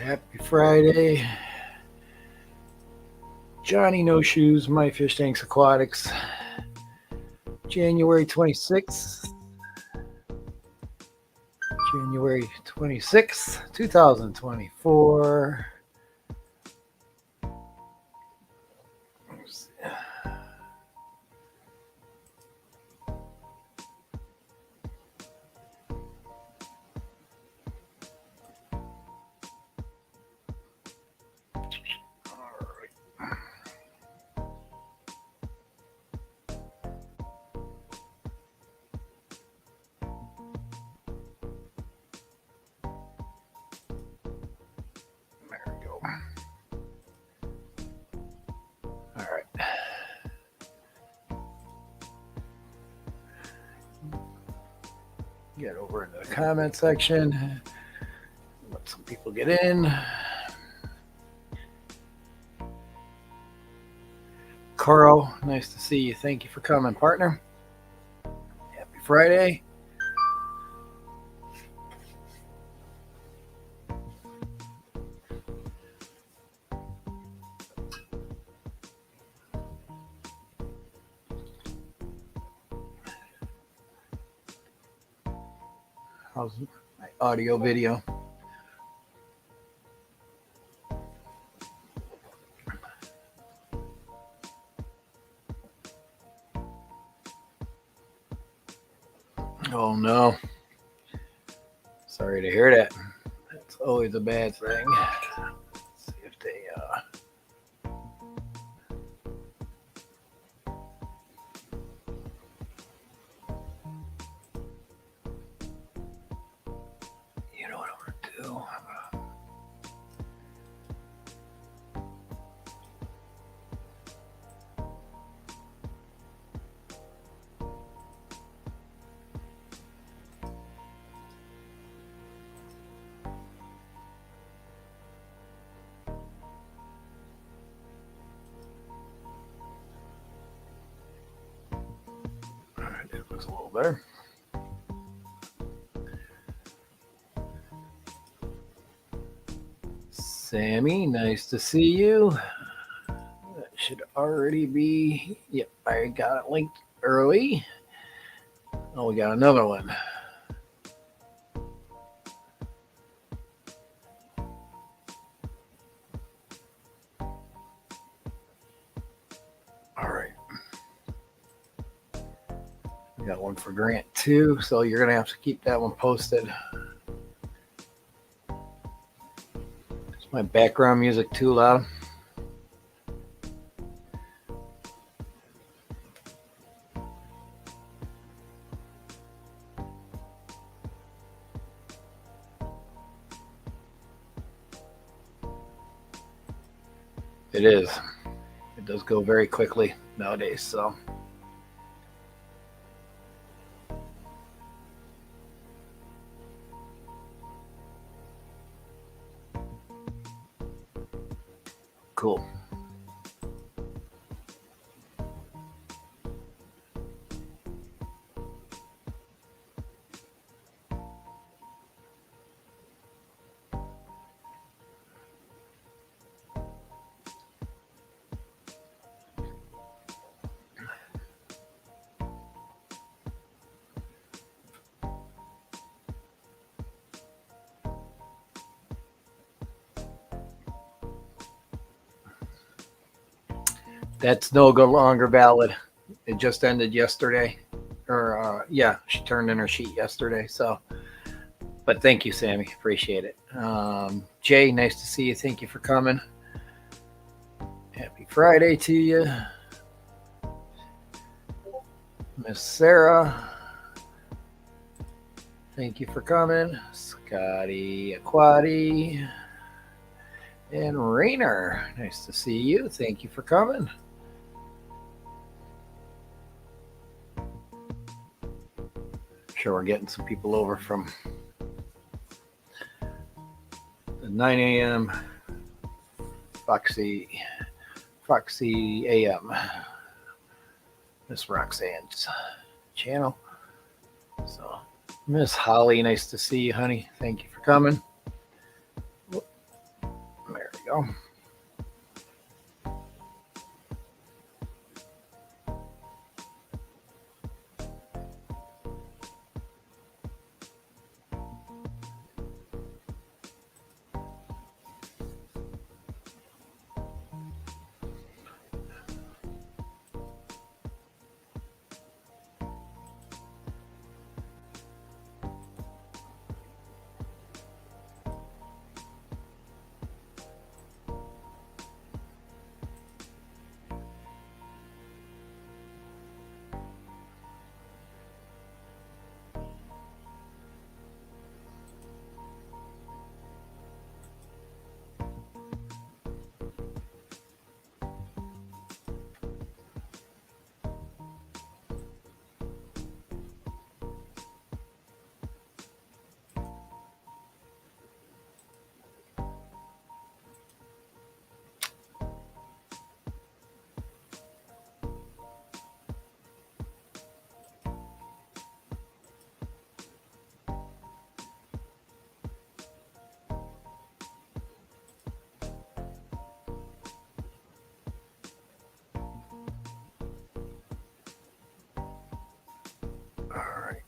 Happy Friday. Johnny No Shoes, My Fish Tanks Aquatics. January 26th. January 26th, 2024. Get over into the comment section. Let some people get in. Carl, nice to see you. Thank you for coming, partner. Happy Friday. How's my audio video? Oh no. Sorry to hear that. That's always a bad thing. Let's see if they you know what I'm gonna do? Alright, it looks a little better. Sammy, nice to see you. That should already be. Yep, I got it linked early. Oh, we got another one. All right. We got one for Grant too, so you're going to have to keep that one posted. Is my background music too loud? It is. It does go very quickly nowadays, so. Cool. That's no longer valid. It just ended yesterday. Or, yeah, she turned in her sheet yesterday. So, but thank you, Sammy. Appreciate it. Jay, nice to see you. Thank you for coming. Happy Friday to you. Miss Sarah, thank you for coming. Scotty Aquati and Rainer, nice to see you. Thank you for coming. Sure, we're getting some people over from the 9 a.m. Foxy AM, Miss Roxanne's channel. So, Miss Holly, nice to see you, honey. Thank you for coming. go. All right.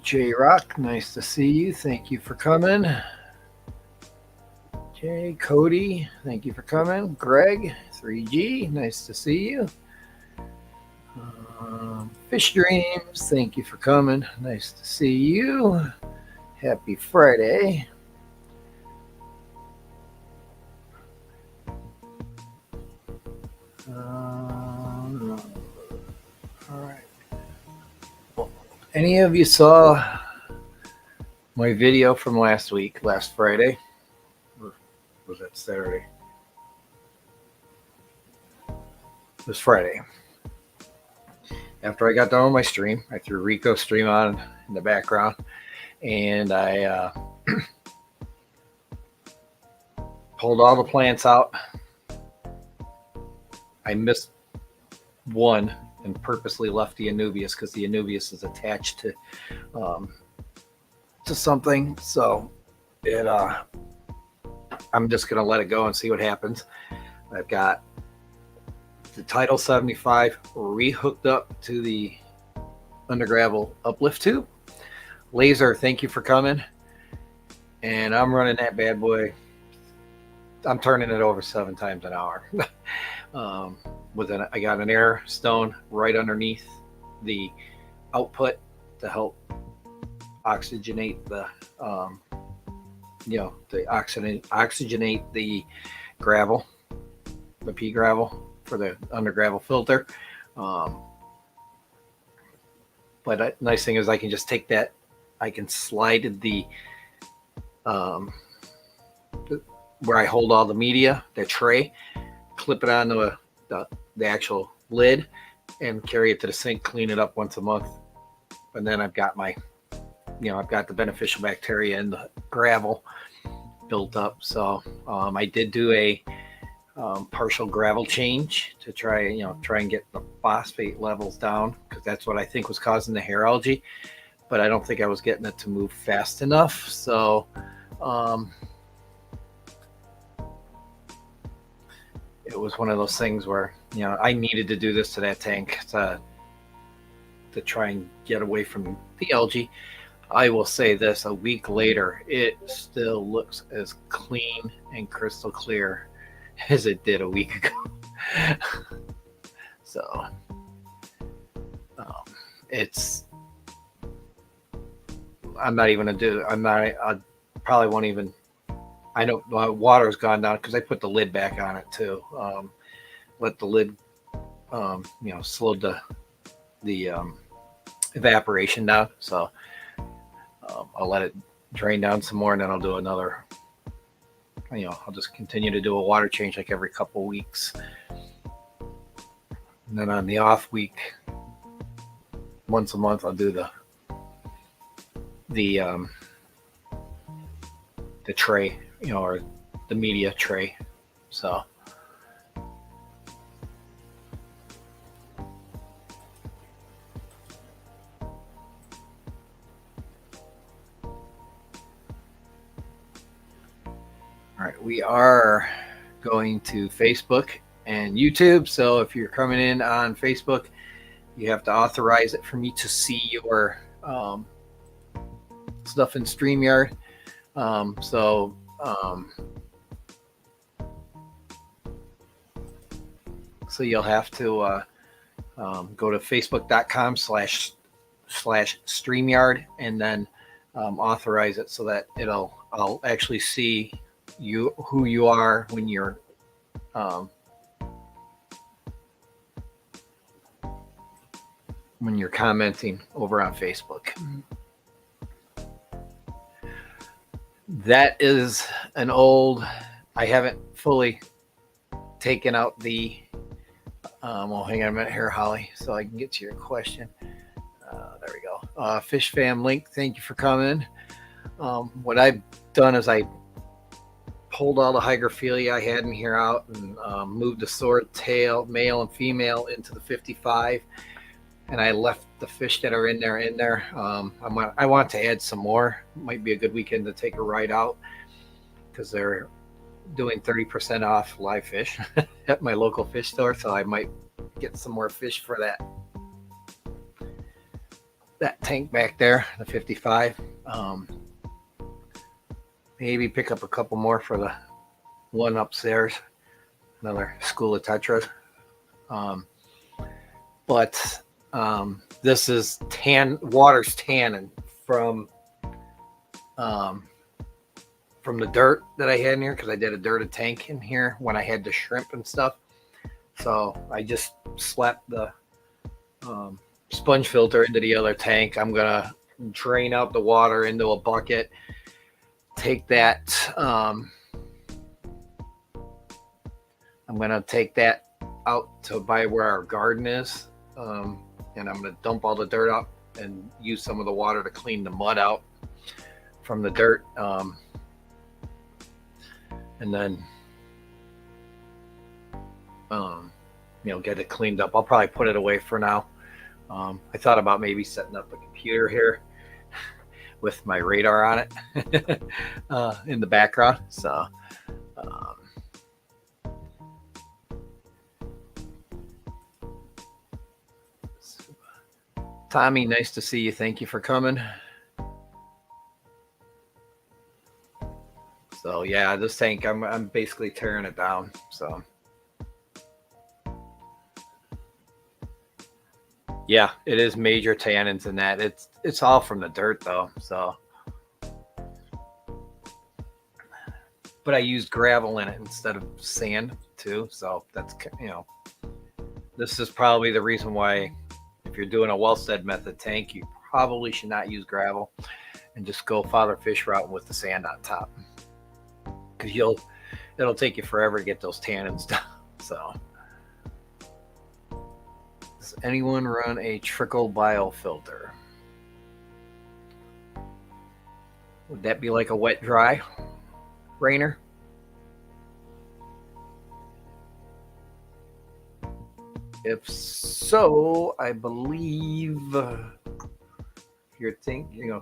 J Rock, nice to see you. Thank you for coming. Okay, Cody, thank you for coming. Greg, 3G, nice to see you. Fish Dreams, thank you for coming. Nice to see you. Happy Friday. All right. Well, any of you saw my video from last week, last Friday? Or was that Saturday? It was Friday. After I got done with my stream, I threw Rico's stream on in the background, and I pulled all the plants out. I missed one and purposely left the Anubias because the Anubias is attached to something. So it I'm just gonna let it go and see what happens. I've got the Tidal 75 rehooked up to the undergravel uplift tube. Laser, thank you for coming. And I'm running that bad boy. I'm turning it over 7 times an hour. I got an air stone right underneath the output to help oxygenate the oxygenate the gravel, the pea gravel for the undergravel filter. But the nice thing is I can just take that, I can slide the where I hold all the media, the tray, clip it onto the actual lid and carry it to the sink, clean it up once a month. And then I've got I've got the beneficial bacteria in the gravel built up. So I did do a partial gravel change to try and get the phosphate levels down, because that's what I think was causing the hair algae, but I don't think I was getting it to move fast enough. So it was one of those things where I needed to do this to that tank to try and get away from the algae. I will say this, a week later, it still looks as clean and crystal clear as it did a week ago. So it's, I'm not even gonna do, I probably won't even, I know water's gone down because I put the lid back on it too. Let the lid, slowed the evaporation down. So I'll let it drain down some more, and then I'll do another. I'll just continue to do a water change like every couple of weeks. And then on the off week, once a month, I'll do the tray, or the media tray. So All right, we are going to Facebook and YouTube. So if you're coming in on Facebook, you have to authorize it for me to see your stuff in StreamYard. So you'll have to go to facebook.com/StreamYard and then authorize it so that I'll actually see who you are when you're commenting over on Facebook. That is an old. I haven't fully taken out the. Well, hang on a minute here, Holly, so I can get to your question. There we go. Fish Fam Link, thank you for coming. What I've done is I pulled all the hygrophila I had in here out and moved the sword tail, male and female, into the 55, and I left the fish that are in there. I want to add some more. Might be a good weekend to take a ride out because they're doing 30% off live fish at my local fish store, so I might get some more fish for that tank back there, the 55. Maybe pick up a couple more for the one upstairs, another school of tetras. But this is water's tannin from the dirt that I had in here because I did a dirted tank in here when I had the shrimp and stuff. So I just slapped the sponge filter into the other tank. I'm gonna drain out the water into a bucket. Take that. I'm gonna take that out to by where our garden is, and I'm gonna dump all the dirt out and use some of the water to clean the mud out from the dirt. And then, get it cleaned up. I'll probably put it away for now. I thought about maybe setting up a computer here with my radar on it in the background. So, Tommy, nice to see you. Thank you for coming. So yeah, this tank, I'm basically tearing it down. So yeah, it is major tannins in that. It's all from the dirt though. So, but I used gravel in it instead of sand too. So that's this is probably the reason why if you're doing a Wellstead method tank, you probably should not use gravel and just go father fish route with the sand on top. Because it'll take you forever to get those tannins down. So, does anyone run a trickle biofilter? Would that be like a wet dry, Rainer? If so, I believe you're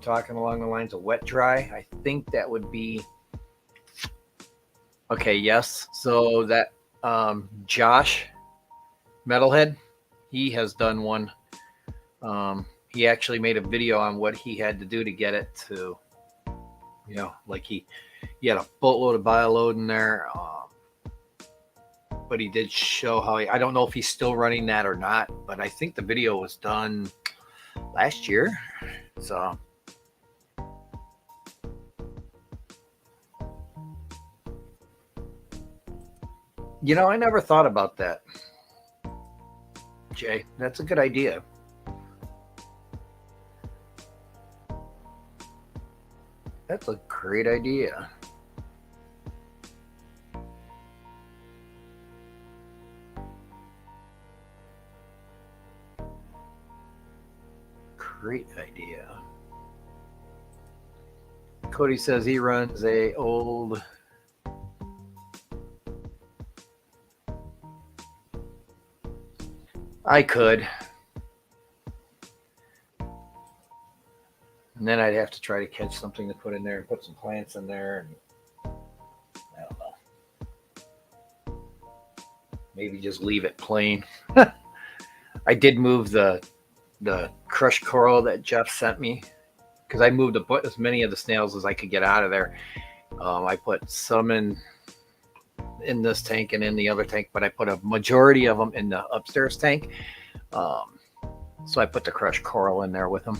talking along the lines of wet dry. I think that would be. Okay, yes. So that Josh Metalhead, he has done one. He actually made a video on what he had to do to get it to, like he had a boatload of bioload in there. But he did show how I don't know if he's still running that or not, but I think the video was done last year. So. I never thought about that, Jay. That's a good idea. That's a great idea. Great idea. Cody says he runs a old I could. And then I'd have to try to catch something to put in there and put some plants in there. And I don't maybe just leave it plain. I did move the crushed coral that Jeff sent me because I moved as many of the snails as I could get out of there. I put some in this tank and in the other tank, but I put a majority of them in the upstairs tank. So I put the crushed coral in there with them.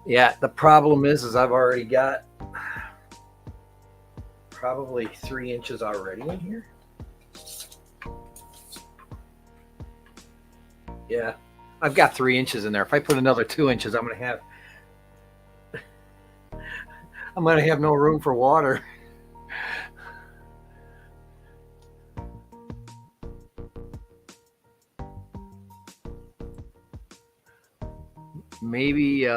Yeah, the problem is I've already got probably 3 inches already in here. Yeah, I've got 3 inches in there. If I put another 2 inches, I'm gonna have no room for water. Maybe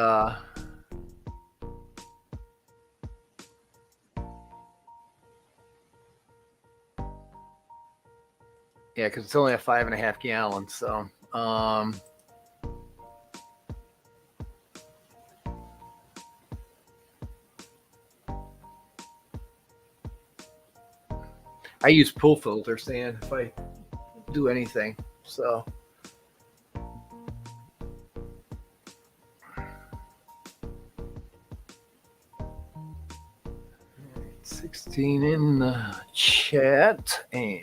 yeah, because it's only a 5.5 gallons. So I use pool filter sand if I do anything. So 16 in the chat and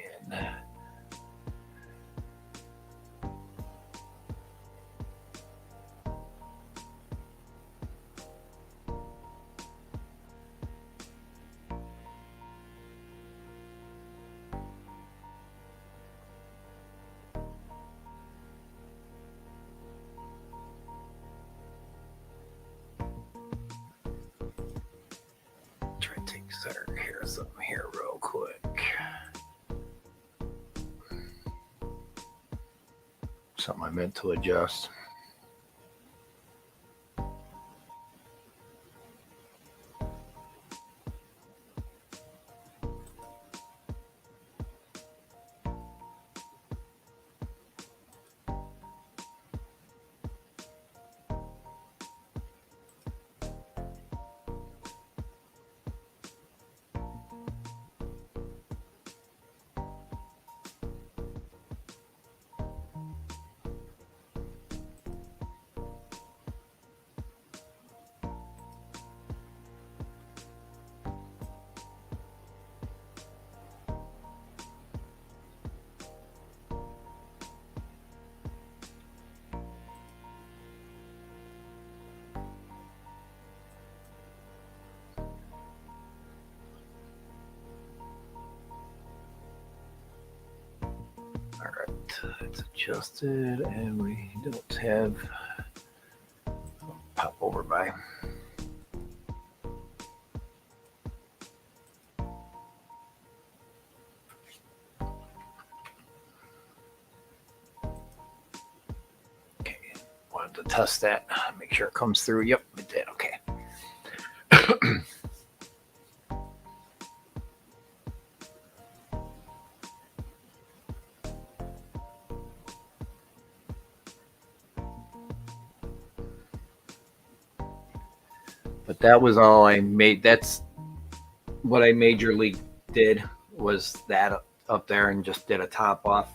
try to take something here real quick. Something I meant to adjust. All right, it's adjusted and we don't have pop over by. Okay, wanted to test that, make sure it comes through. Yep, it did. Okay. But that was all I made. That's what I majorly did, was that up there, and just did a top off.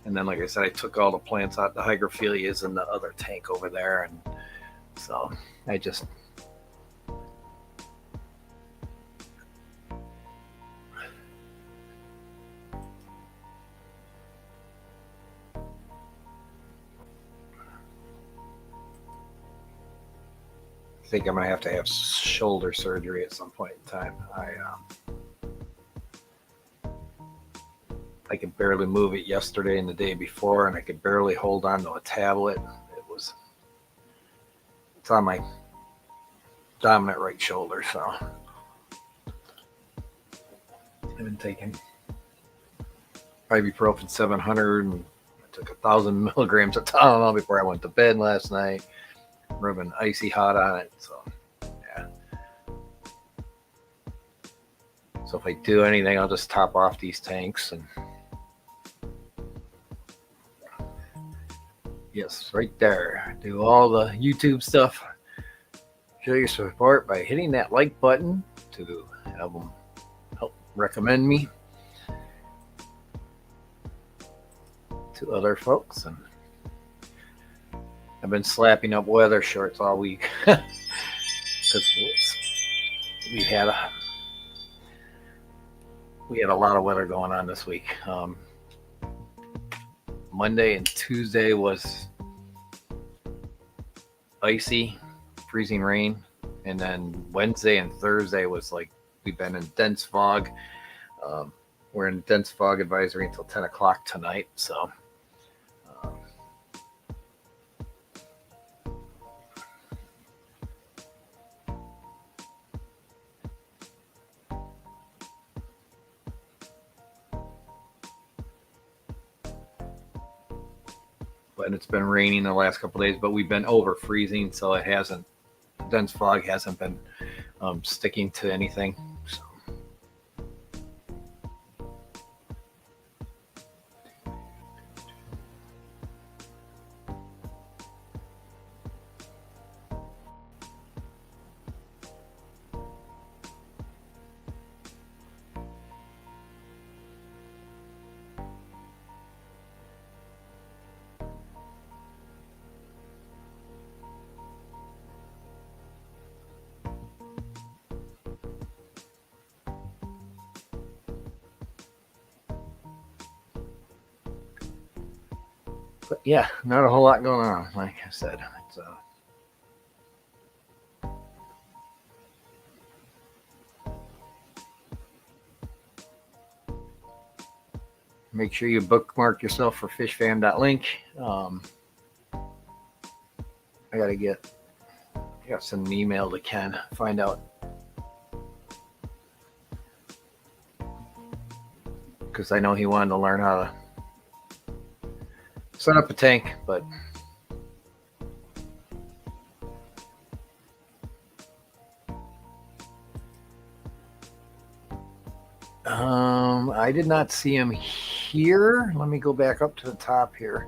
And then, like I said, I took all the plants out, the hygrophilias in the other tank over there. And so I just... I think I'm going to have shoulder surgery at some point in time. I could barely move it yesterday and the day before, and I could barely hold on to a tablet. It's on my dominant right shoulder, so I've been taking ibuprofen 700, and I took 1,000 milligrams of Tylenol before I went to bed last night, rubbing icy hot on it. So yeah. So if I do anything, I'll just top off these tanks. And yes, right there. Do all the YouTube stuff. Show your support by hitting that like button to help recommend me to other folks, and I've been slapping up weather shorts all week because we had a lot of weather going on this week. Monday and Tuesday was icy, freezing rain, and then Wednesday and Thursday was like we've been in dense fog. We're in dense fog advisory until 10 o'clock tonight, so and it's been raining the last couple of days, but we've been over freezing, so it hasn't, dense fog hasn't been sticking to anything. So. But yeah, not a whole lot going on. Like I said, it's make sure you bookmark yourself for fishfam.link. I got send an email to Ken, find out, because I know he wanted to learn how to set up a tank, but I did not see him here. Let me go back up to the top here.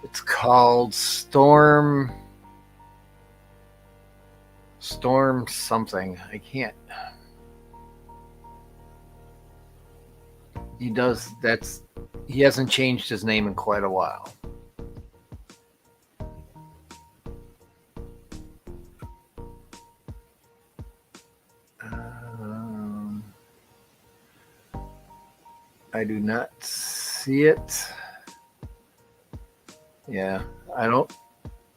It's called Storm something. I can't. He hasn't changed his name in quite a while. I do not see it. Yeah, I don't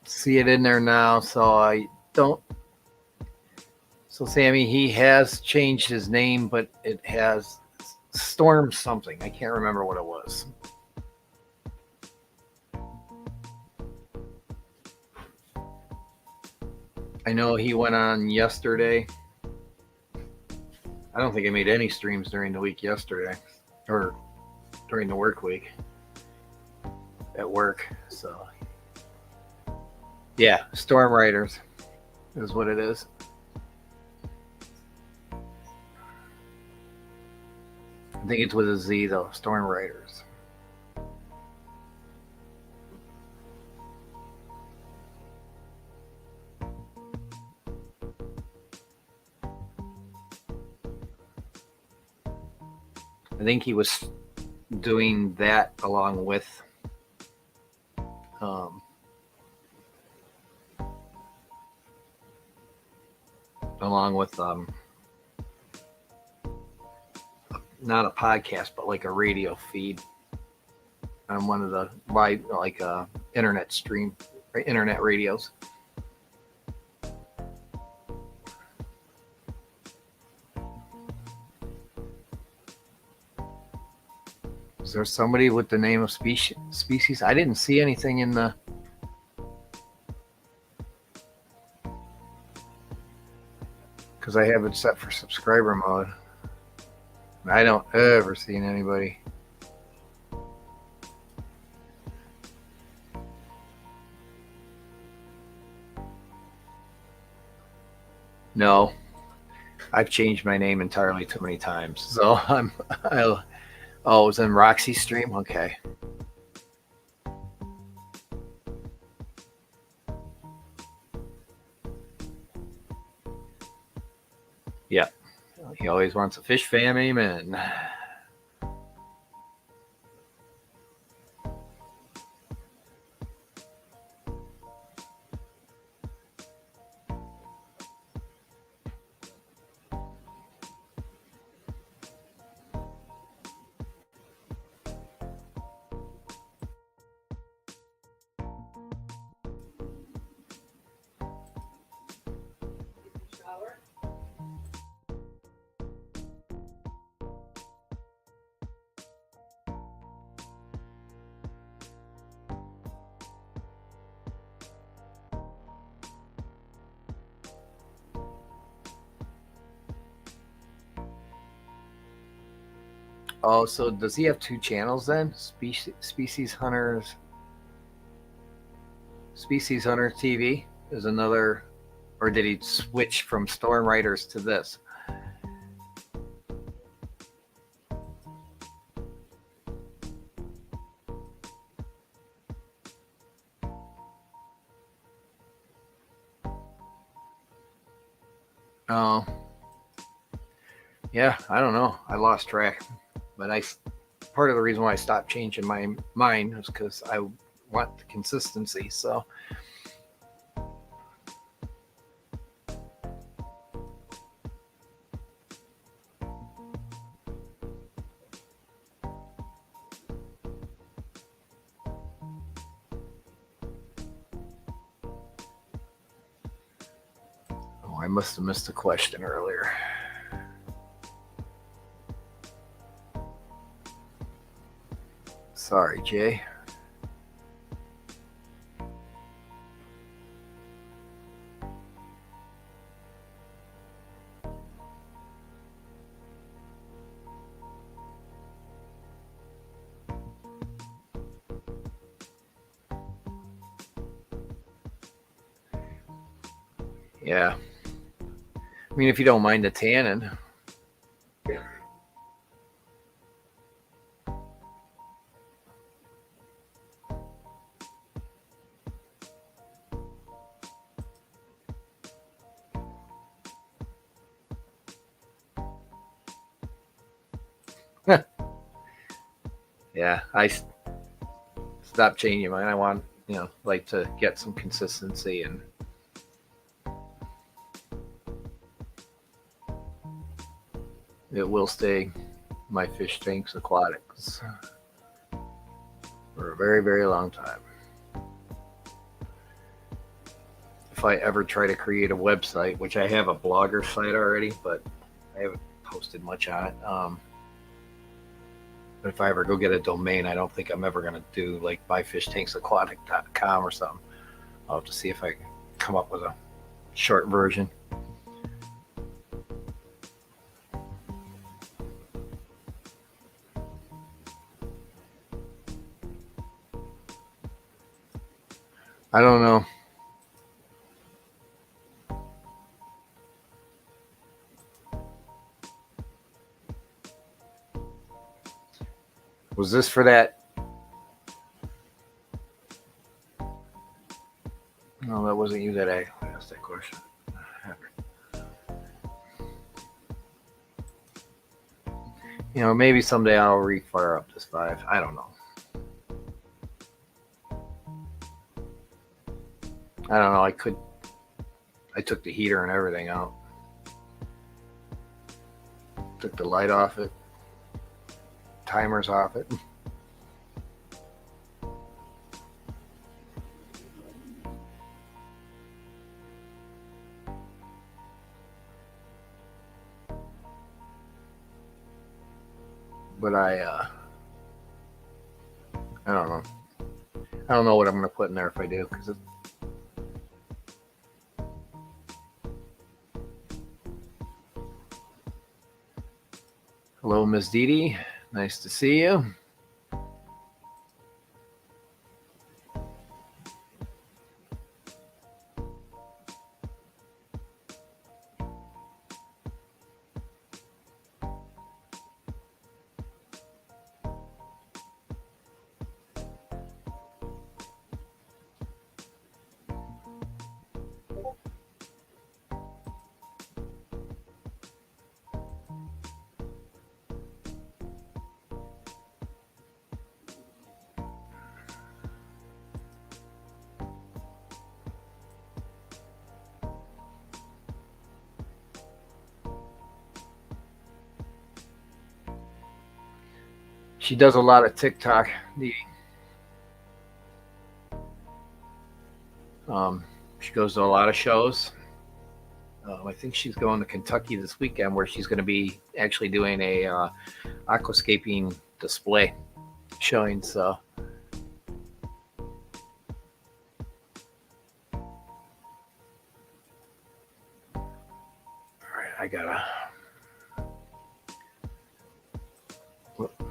see it in there now, so I don't. So Sammy, he has changed his name, but it has Storm something. I can't remember what it was. I know he went on yesterday. I don't think I made any streams during the week yesterday, or during the work week at work. So yeah, Storm Riders is what it is. I think it's with a Z though, Storm Riders. I think he was doing that along with not a podcast, but like a radio feed on one of the live, like internet stream, internet radios. Is there somebody with the name of species? I didn't see anything in the. Because I have it set for subscriber mode. I don't ever see anybody. No, I've changed my name entirely too many times. So oh, it was in Roxy's stream? Okay. Yeah. He always wants a fish fam, amen. Oh, so does he have two channels then? Species Hunters TV is another, or did he switch from Storm Riders to this? Oh, yeah, I don't know. I lost track, but part of the reason why I stopped changing my mind was because I want the consistency. So. Oh, I must have missed a question earlier. Sorry, Jay. Yeah. I mean, if you don't mind the tannin. Yeah, I stopped changing mine. I want, like to get some consistency, and it will stay my fish tanks aquatics for a very, very long time. If I ever try to create a website, which I have a blogger site already, but I haven't posted much on it. But if I ever go get a domain, I don't think I'm ever going to do like myfishtanksaquatic.com or something. I'll have to see if I can come up with a short version. I don't know. Was this for that? No, that wasn't you that I asked that question. Maybe someday I'll refire up this 5. I don't know. I took the heater and everything out. Took the light off it. Timers off it. But I don't know. I don't know what I'm going to put in there if I do, because hello, Miss Dee Dee. Nice to see you. She does a lot of TikTok. She goes to a lot of shows. I think she's going to Kentucky this weekend, where she's going to be actually doing a aquascaping display showing. So, all right, I gotta. Whoop.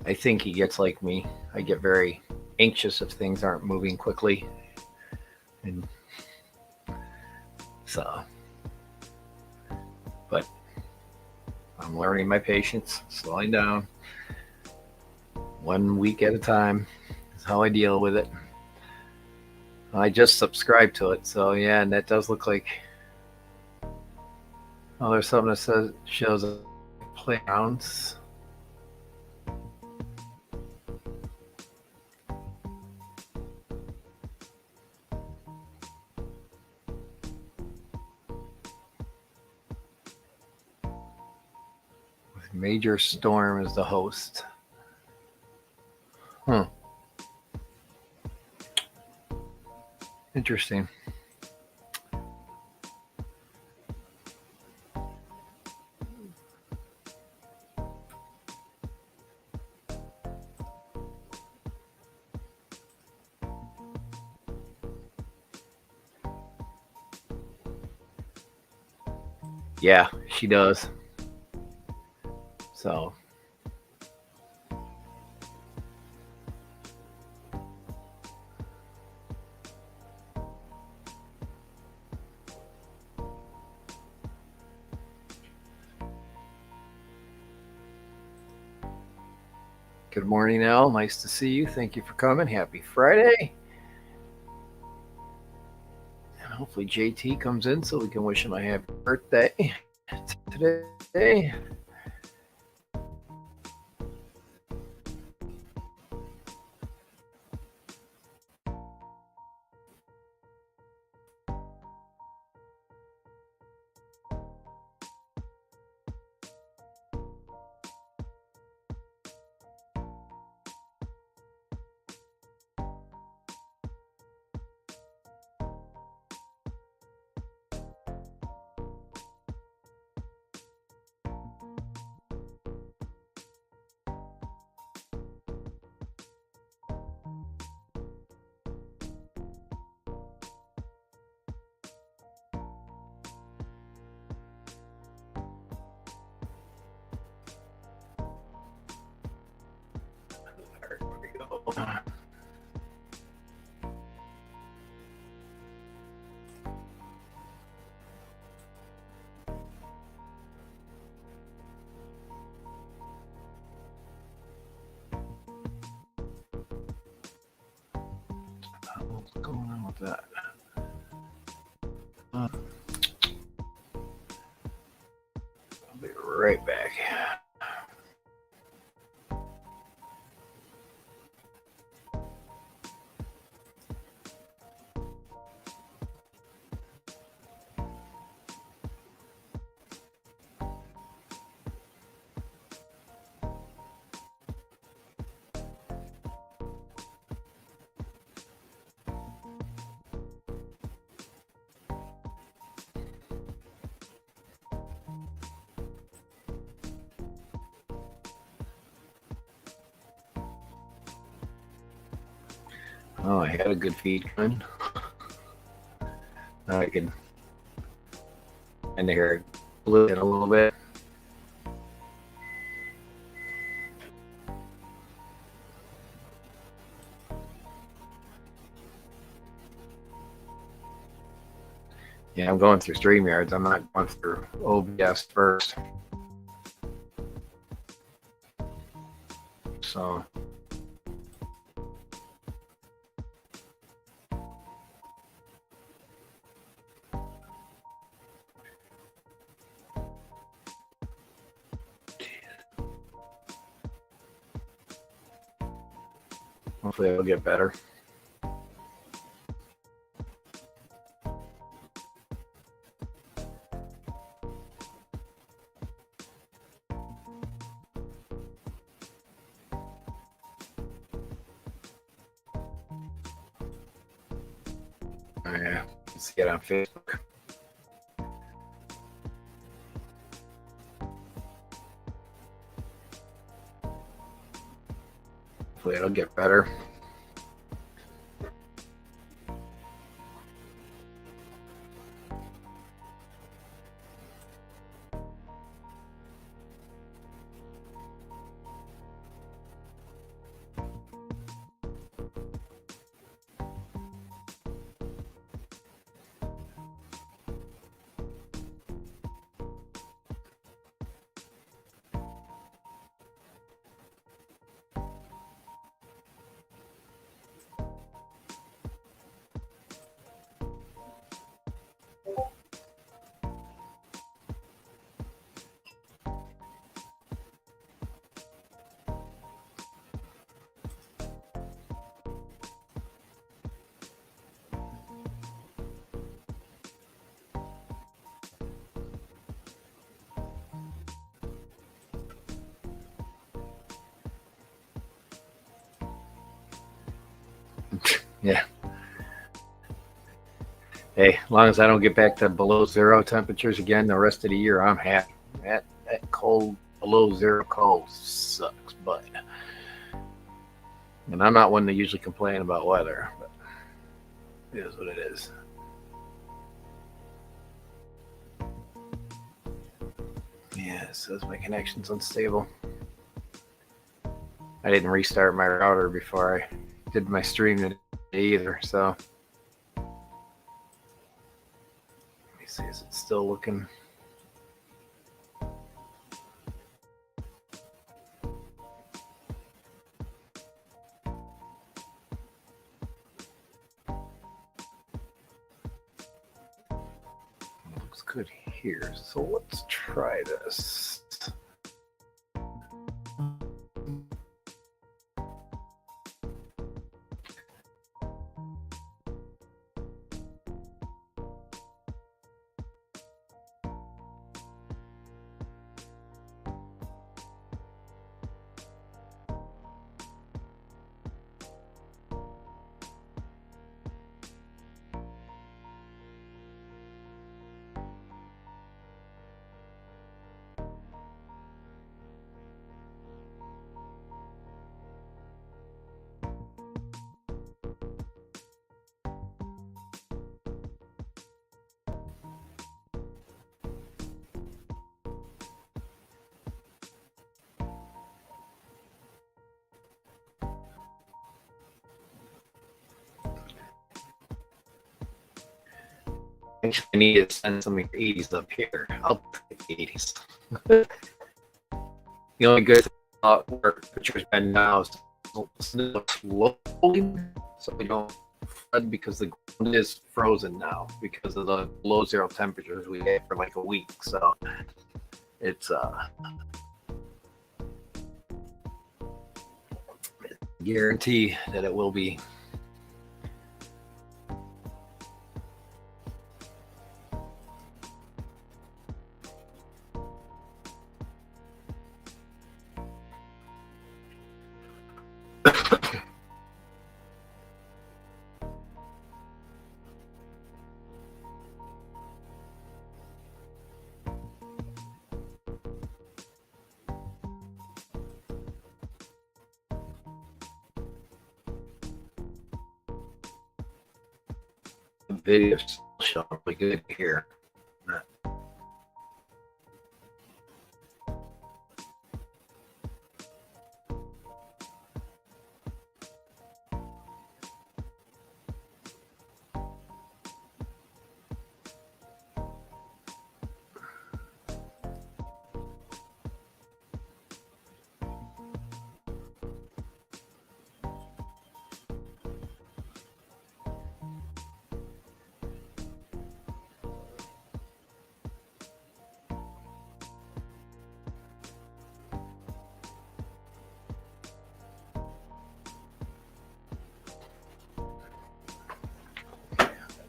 I think he gets like me. I get very anxious if things aren't moving quickly. And so, but I'm learning my patience, slowing down. 1 week at a time is how I deal with it. I just subscribed to it. So, yeah, and that does look like. Oh, there's something that says shows playgrounds. Major Storm is the host. Interesting. Yeah, she does. So. Good morning, Al. Nice to see you. Thank you for coming. Happy Friday. And hopefully JT comes in so we can wish him a happy birthday today. There we go. What's going on with that? I'll be right back. Oh, I had a good feed coming. Now I can kind of hear it blew in a little bit. Yeah, I'm going through StreamYards. I'm not going through OBS first. So. Hopefully it'll get better. Oh, yeah, see it on Facebook. Hopefully it'll get better. Yeah. Hey, as long as I don't get back to below zero temperatures again the rest of the year, I'm happy. That cold, below zero cold sucks, but and I'm not one to usually complain about weather, but it is what it is. Yeah, it says my connection's unstable. I didn't restart my router before I did my stream today either, so let me see, is it still looking? Looks good here, so let's try this. Actually, I need to send some of your 80s up here. I'll take the 80s. The only good thing about where temperature's been now is slowly, so we don't flood because the ground is frozen now because of the below zero temperatures we had for like a week. So it's guarantee that it will be. The video's showing really good here.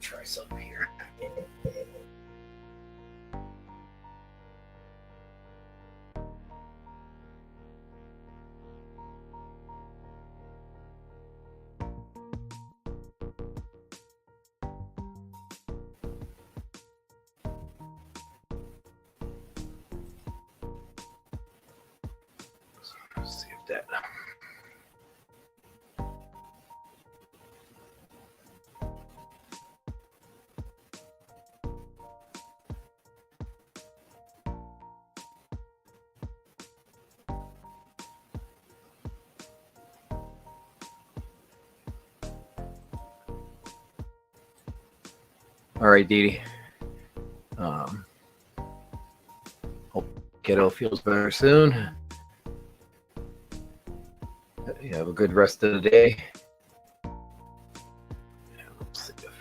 try something here. Let's see if that. All right, Dee Dee. Hope kiddo feels better soon. You have a good rest of the day. Let's see if...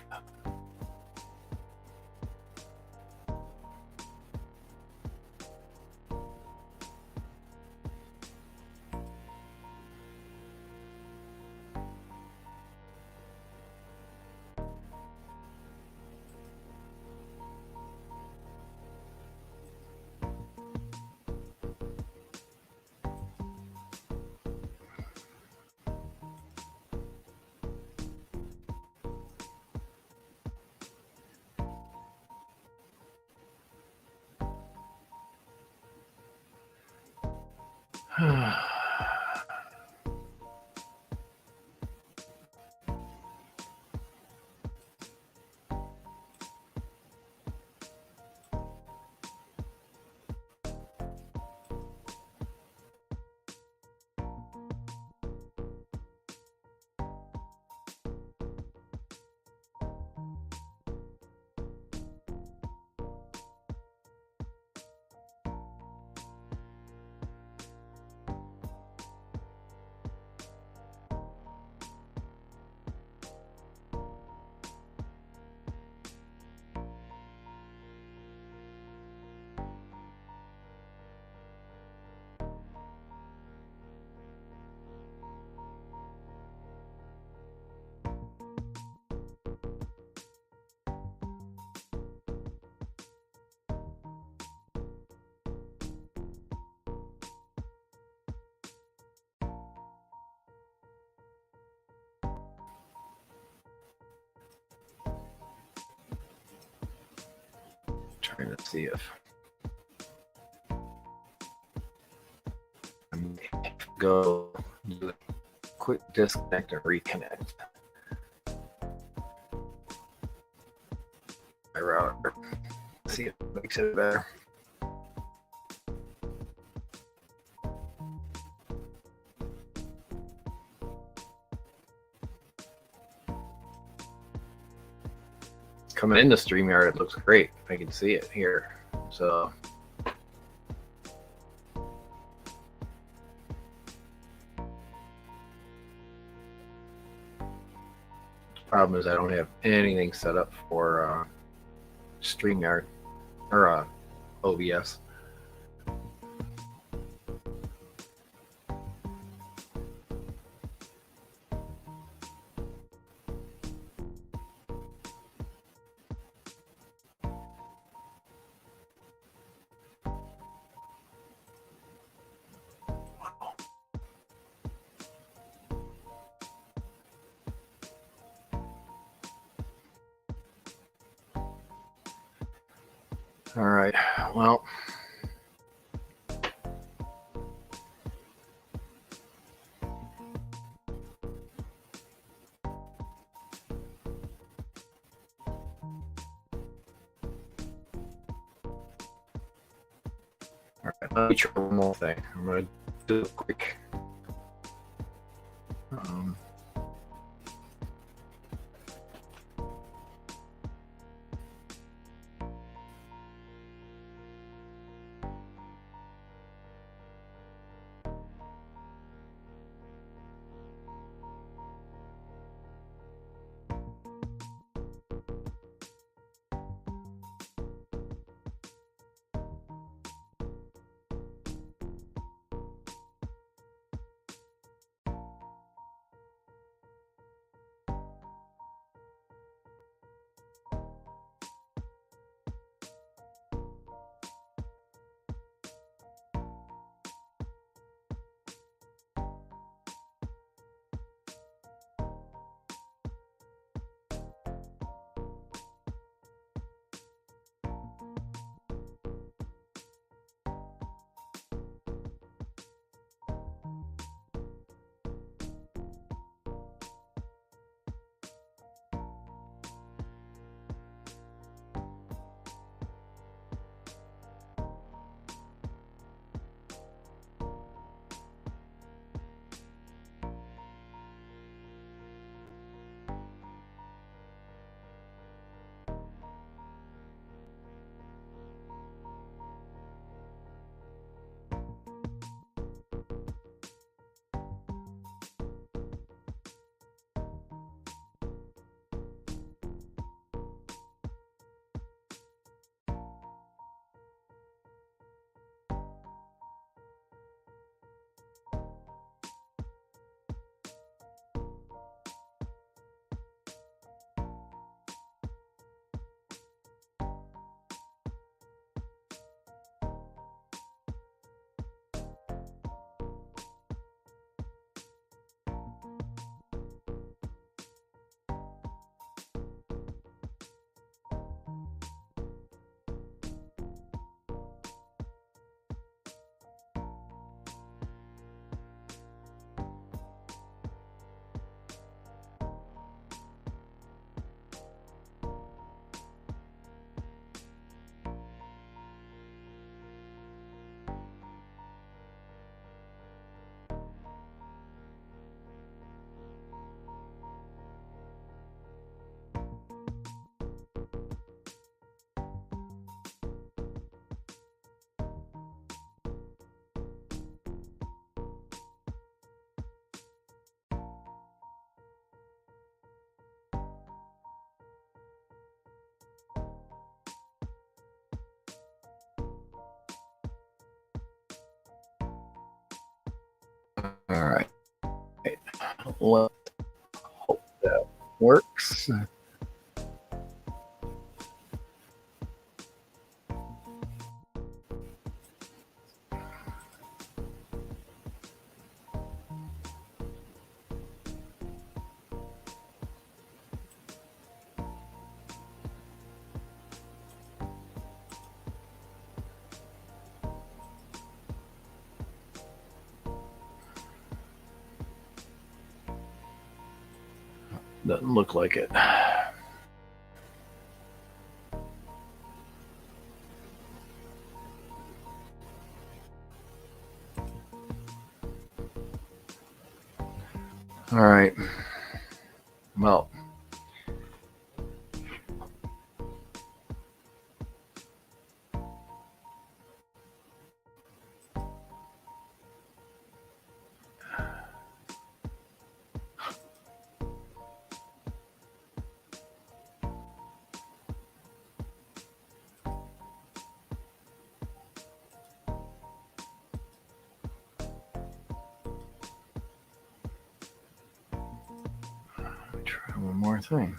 Trying to see if I'm gonna go do a quick disconnect and reconnect my router. See if it makes it better. Coming into StreamYard, it looks great. I can see it here. So problem is I don't have anything set up for StreamYard or OBS. All right. Well, all right. Let me try one more thing. I'm gonna do it quick. All right. Let's hope that works. Doesn't look like it. All right. Well, try one more thing.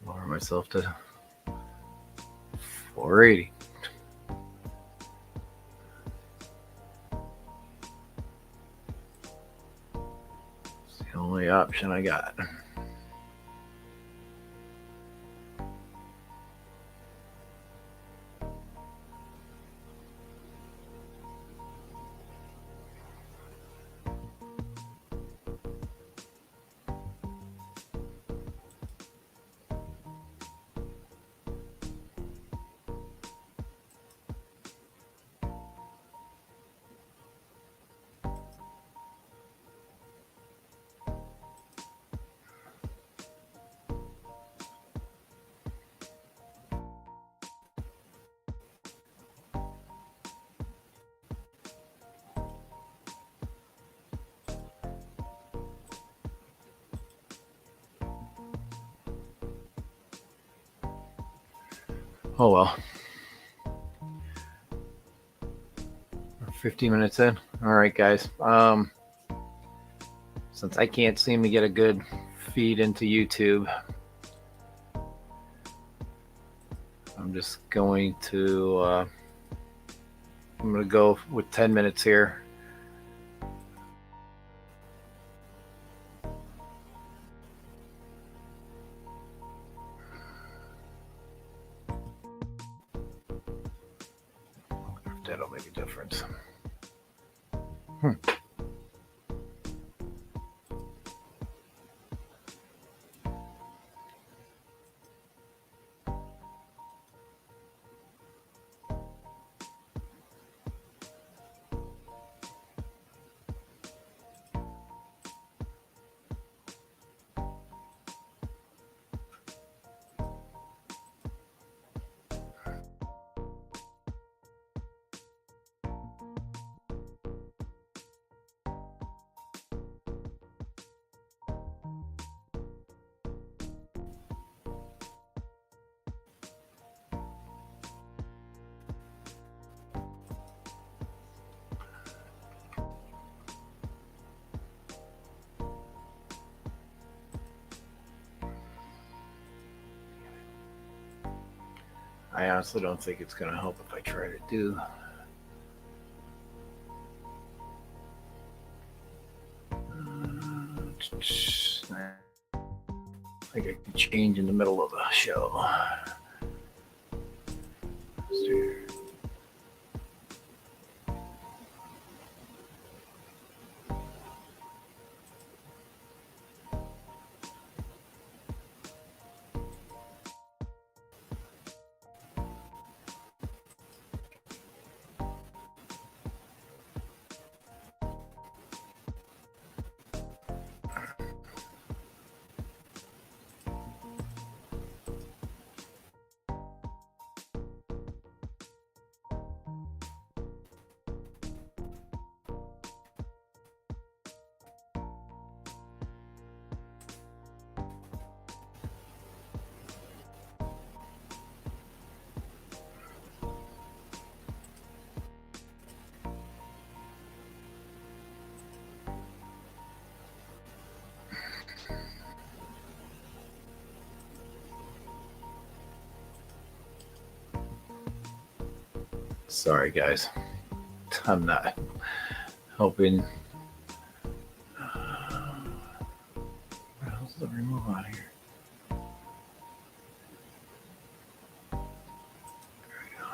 Lower myself to 480. It's the only option I got. Oh well. We're 15 minutes in. All right, guys. Since I can't seem to get a good feed into YouTube, I'm just going to I'm going to go with 10 minutes here. That'll make a difference. I honestly don't think it's going to help if I try to do. I think I can change in the middle of the show. Sorry, guys. I'm not hoping. What else the remove on here? There we go.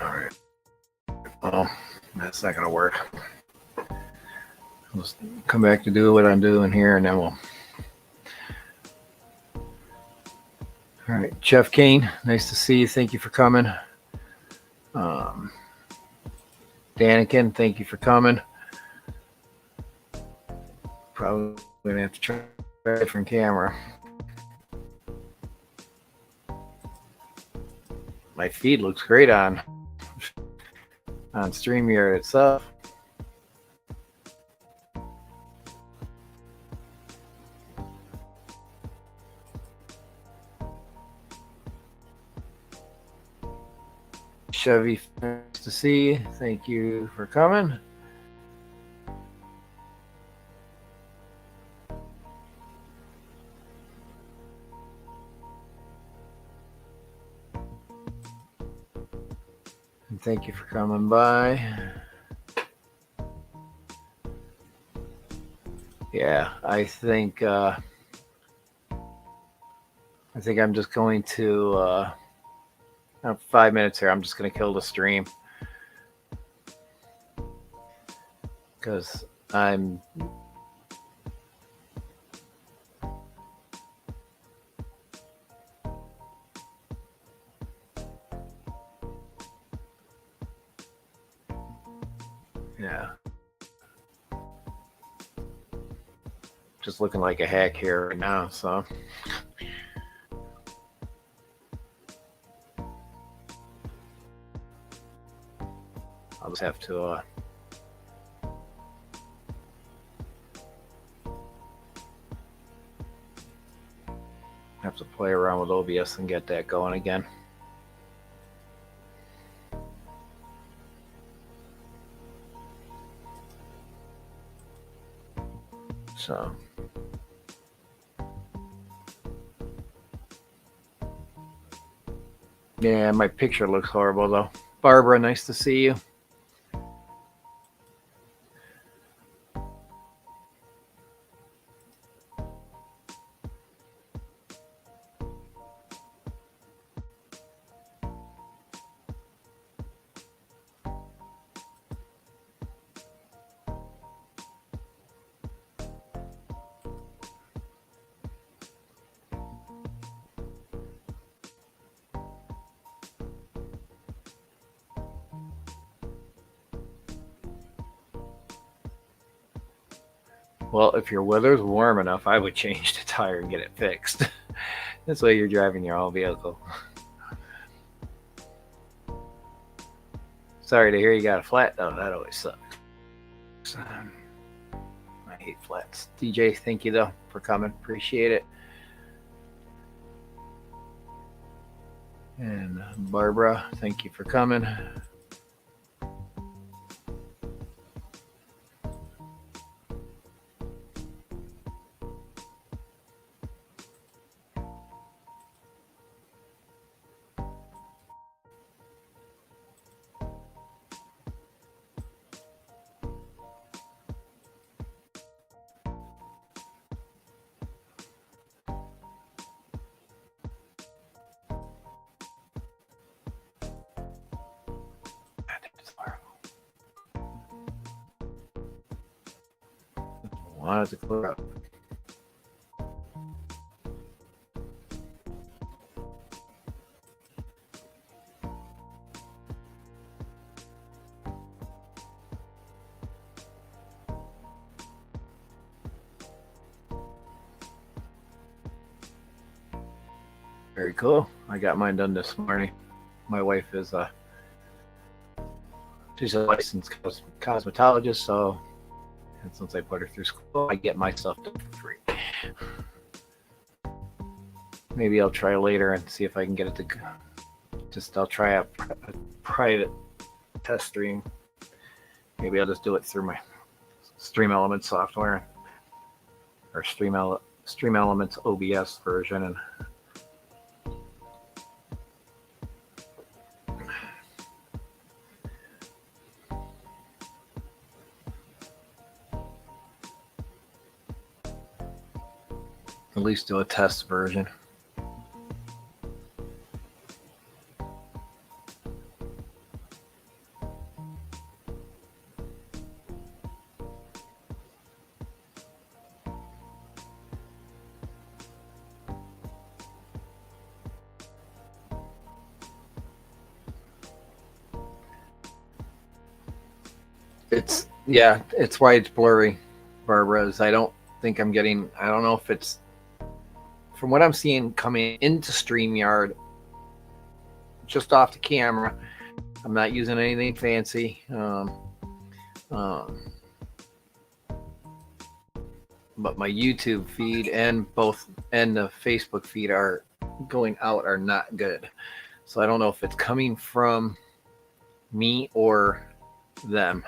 All right. Well, that's not going to work. I'll just come back to do what I'm doing here, and then we'll. All right, Jeff Kane, nice to see you. Thank you for coming. Danikin, thank you for coming. Probably gonna have to try a different camera. My feed looks great on StreamYard itself. Chevy, nice to see you. Thank you for coming. And thank you for coming by. Yeah, I think I'm just going to 5 minutes here. I'm just going to kill the stream because I'm just looking like a hack here right now, so I'll just have to play around with OBS and get that going again. So yeah, my picture looks horrible though. Barbara, nice to see you. Well, if your weather's warm enough, I would change the tire and get it fixed. This way you're driving your own vehicle. Sorry to hear you got a flat though. That always sucks. I hate flats. DJ, thank you though for coming. Appreciate it. And Barbara, thank you for coming. I'll have to clear up. Very cool. I got mine done this morning. My wife is she's a licensed cosmetologist, so and since I put her through school, I get my stuff done for free. Maybe I'll try later and see if I can get it to I'll try a private test stream. Maybe I'll just do it through my Stream Elements software or Stream Elements OBS version, and at least do a test version. It's why it's blurry, Barbara. I don't think I'm getting, I don't know if it's, from what I'm seeing coming into StreamYard, just off the camera, I'm not using anything fancy. But my YouTube feed and the Facebook feed are going out are not good. So I don't know if it's coming from me or them.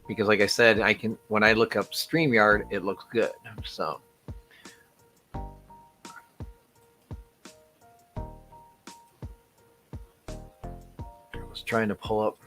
Because like I said, when I look up StreamYard, it looks good. So I was trying to pull up.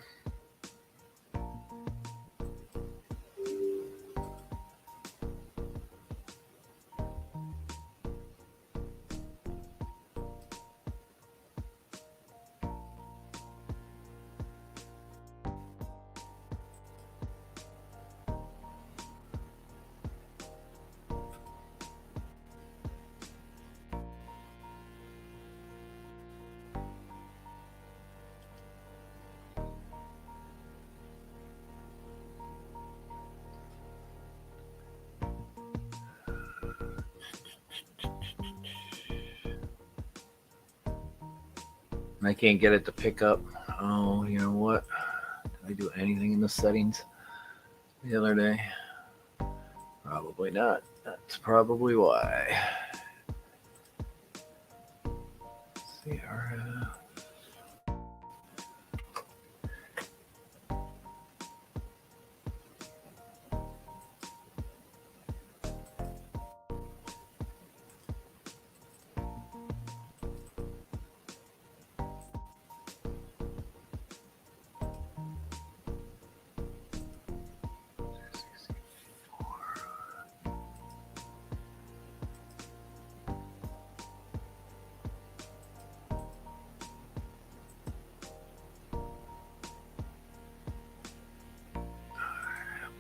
I can't get it to pick up. Oh, you know what? Did I do anything in the settings the other day? Probably not. That's probably why. Let's see,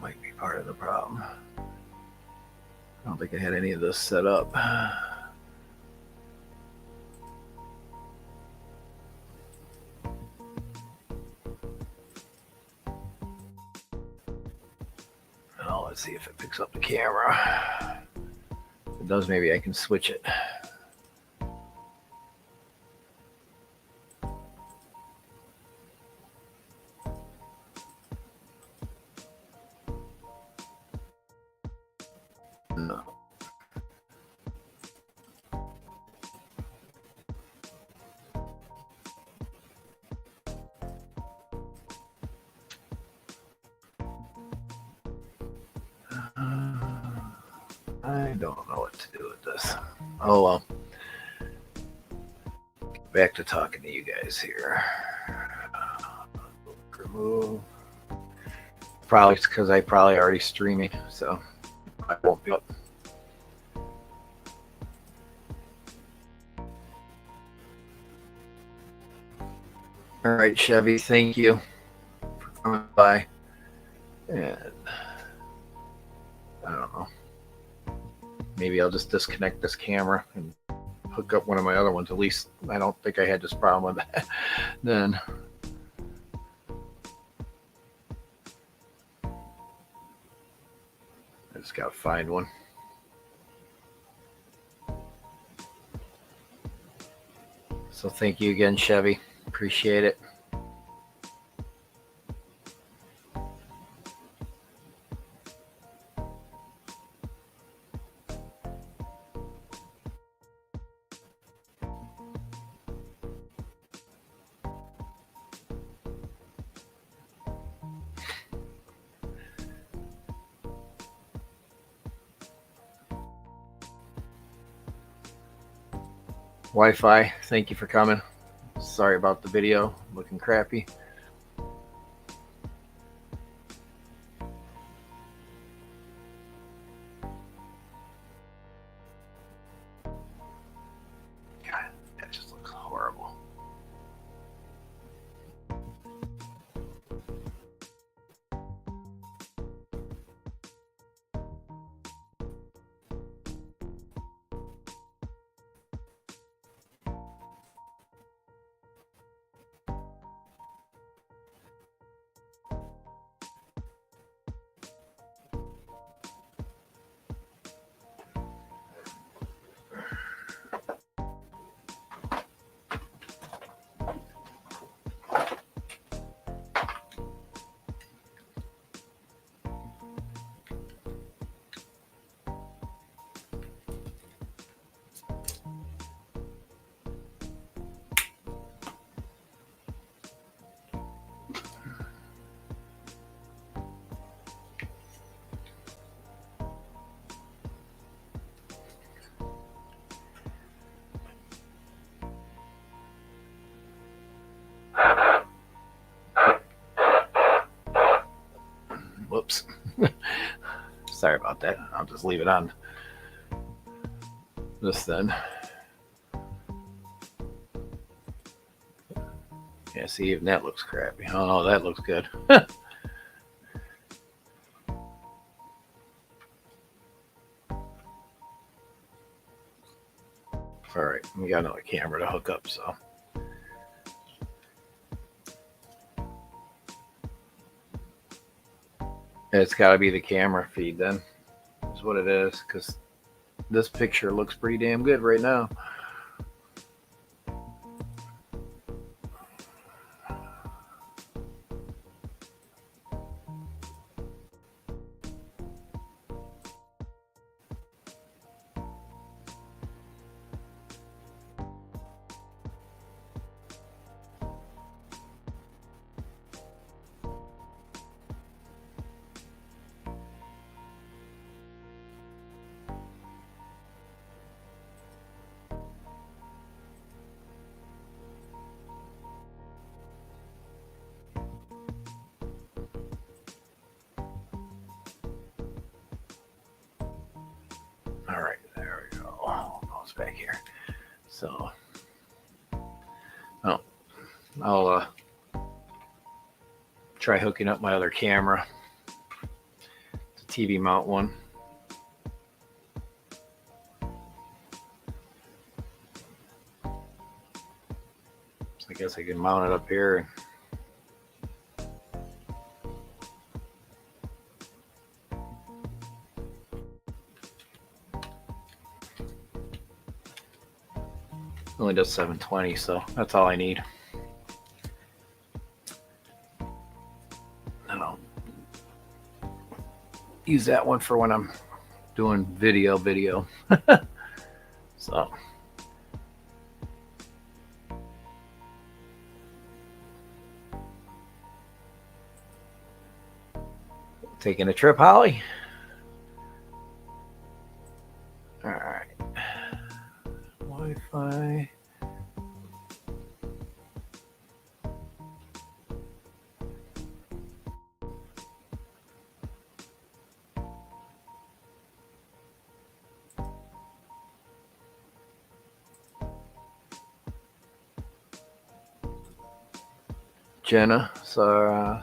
might be part of the problem. I don't think I had any of this set up. Oh, let's see if it picks up the camera. If it does, maybe I can switch it. No. I don't know what to do with this. Oh well. Back to talking to you guys here. Remove. Probably because I probably already streaming, so I won't be up. All right, Chevy, thank you for coming by. And I don't know. Maybe I'll just disconnect this camera and hook up one of my other ones. At least I don't think I had this problem with that. Then I just gotta find one. So thank you again, Chevy. Appreciate it. Wi-Fi, thank you for coming. Sorry about the video looking crappy. God, that just looks horrible. Whoops. Sorry about that. I'll just leave it on this then. Yeah, see, even that looks crappy. Oh no, that looks good. All right, we got another camera to hook up, so. It's got to be the camera feed then, is what it is, because this picture looks pretty damn good right now. All right, there we go. Oh, it's back here. So, I'll try hooking up my other camera. It's a TV mount one. So I guess I can mount it up here and only does 720, so that's all I need. And I'll use that one for when I'm doing video. So taking a trip, Holly? All right. Wi-Fi. Jenna, so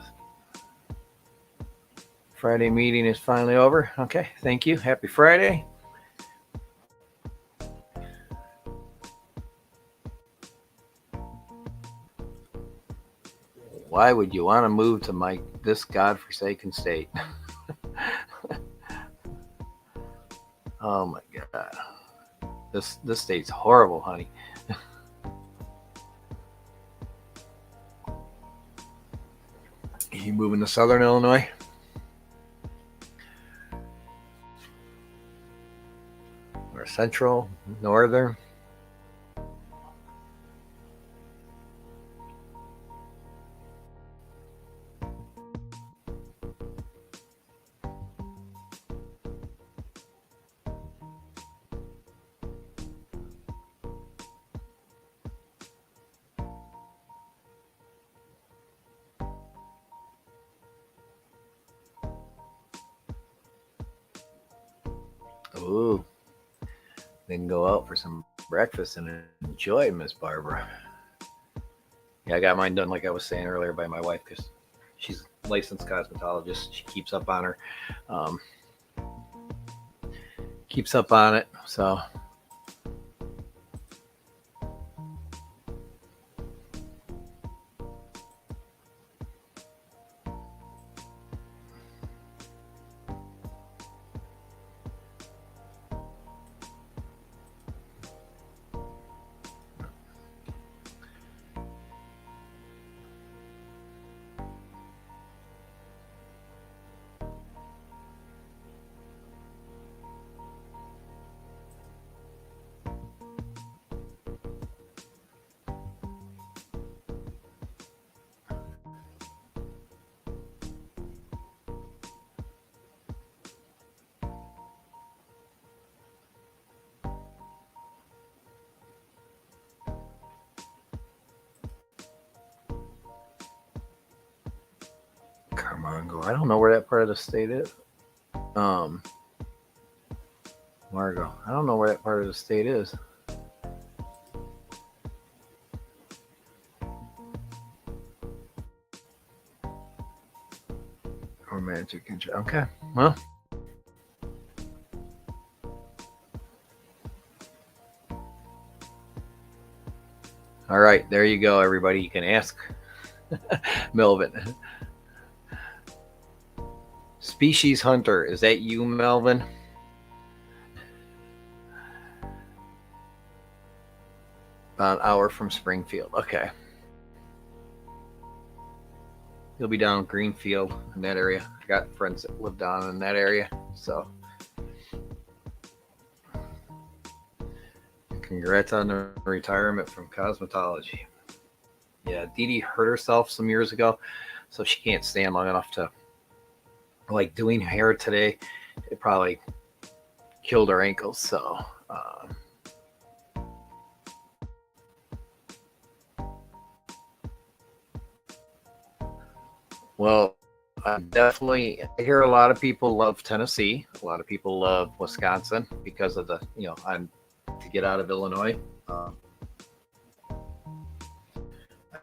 Friday meeting is finally over. Okay, thank you. Happy Friday. Why would you want to move to this godforsaken state? Oh my God. This state's horrible, honey. You moving to Southern Illinois? Or Central, Northern? Ooh. Then go out for some breakfast and enjoy, Miss Barbara. Yeah, I got mine done, like I was saying earlier, by my wife because she's a licensed cosmetologist. She keeps up on her, keeps up on it. So Carmongo. I don't know where that part of the state is. Margo. I don't know where that part of the state is. Romantic. Okay. Well. All right. There you go, everybody. You can ask Melvin. Species Hunter. Is that you, Melvin? About an hour from Springfield. Okay. He'll be down in Greenfield in that area. I got friends that live down in that area. So congrats on the retirement from cosmetology. Yeah, Dee Dee hurt herself some years ago, so she can't stand long enough to, like, doing hair today. It probably killed her ankles. So well, I hear a lot of people love Tennessee. A lot of people love Wisconsin because of the, I'm to get out of Illinois. I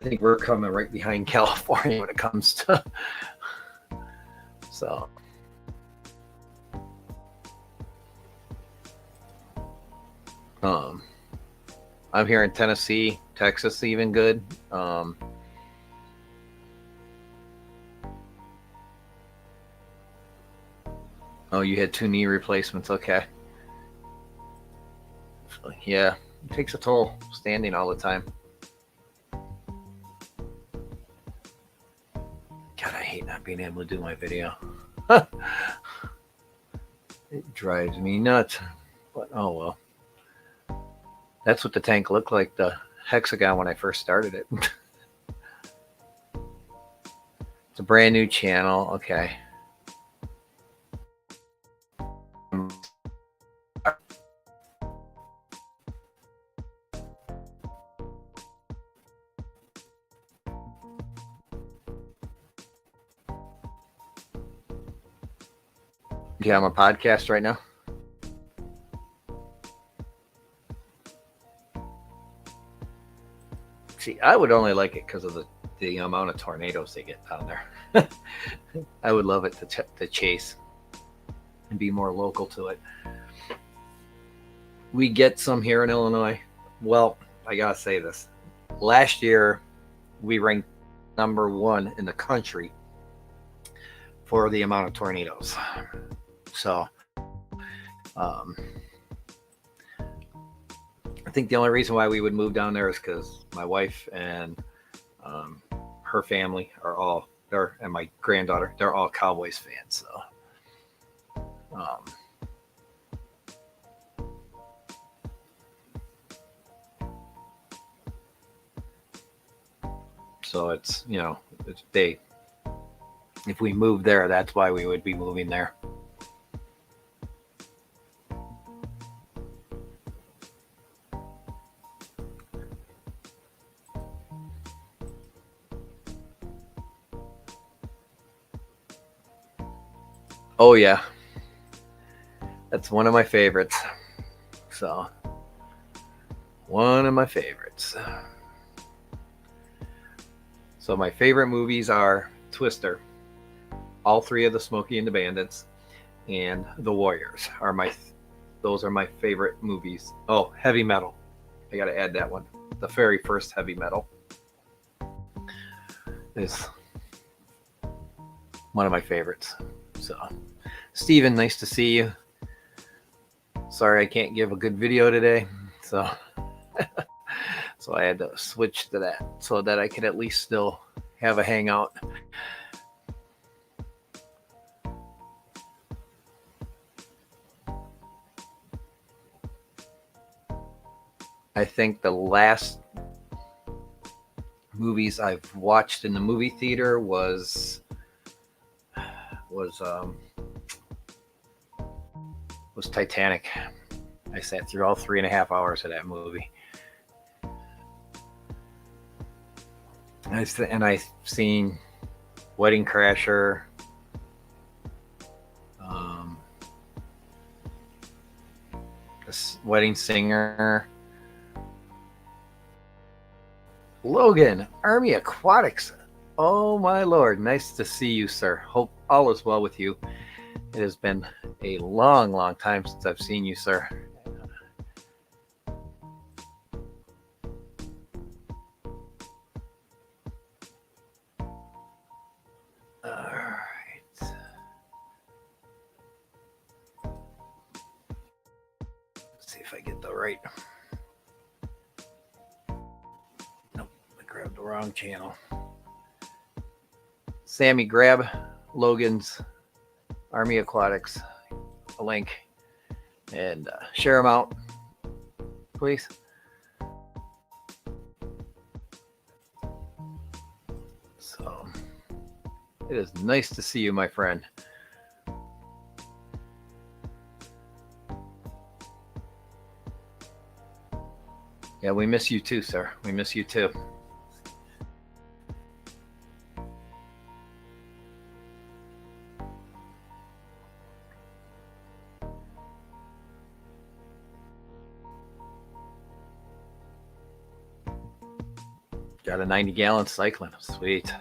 think we're coming right behind California when it comes to, so. I'm here in Tennessee, Texas, even good. Oh, you had 2 knee replacements. Okay. Yeah, it takes a toll standing all the time. God, I hate not being able to do my video. It drives me nuts. But oh well. That's what the tank looked like, the hexagon, when I first started it. It's a brand new channel. Okay. Yeah, I'm a podcast right now. See, I would only like it because of the the amount of tornadoes they get down there. I would love it to chase and be more local to it. We get some here in Illinois. Well, I gotta say this. Last year, we ranked number 1 in the country for the amount of tornadoes. So, I think the only reason why we would move down there is because my wife and her family are all there, and my granddaughter, they're all Cowboys fans. So it's, if we move there, that's why we would be moving there. Oh yeah, that's one of my favorites. So, one of my favorites. So my favorite movies are Twister, all 3 of the Smokey and the Bandits, and The Warriors those are my favorite movies. Oh, Heavy Metal. I got to add that one. The very first Heavy Metal is one of my favorites. So, Steven, nice to see you. Sorry I can't give a good video today. So I had to switch to that so that I could at least still have a hangout. I think the last movies I've watched in the movie theater was Titanic. I sat through all 3.5 hours of that movie. And I've seen Wedding Crasher, Wedding Singer, Logan, Army Aquatics. Oh my Lord, nice to see you, sir. Hope all is well with you. It has been a long, long time since I've seen you, sir. If I get the right. Nope, I grabbed the wrong channel. Sammy, grab Logan's Army Aquatics a link and share them out, please. So it is nice to see you, my friend. Yeah, we miss you too, sir. We miss you too. Got a 90-gallon cycling. Sweet.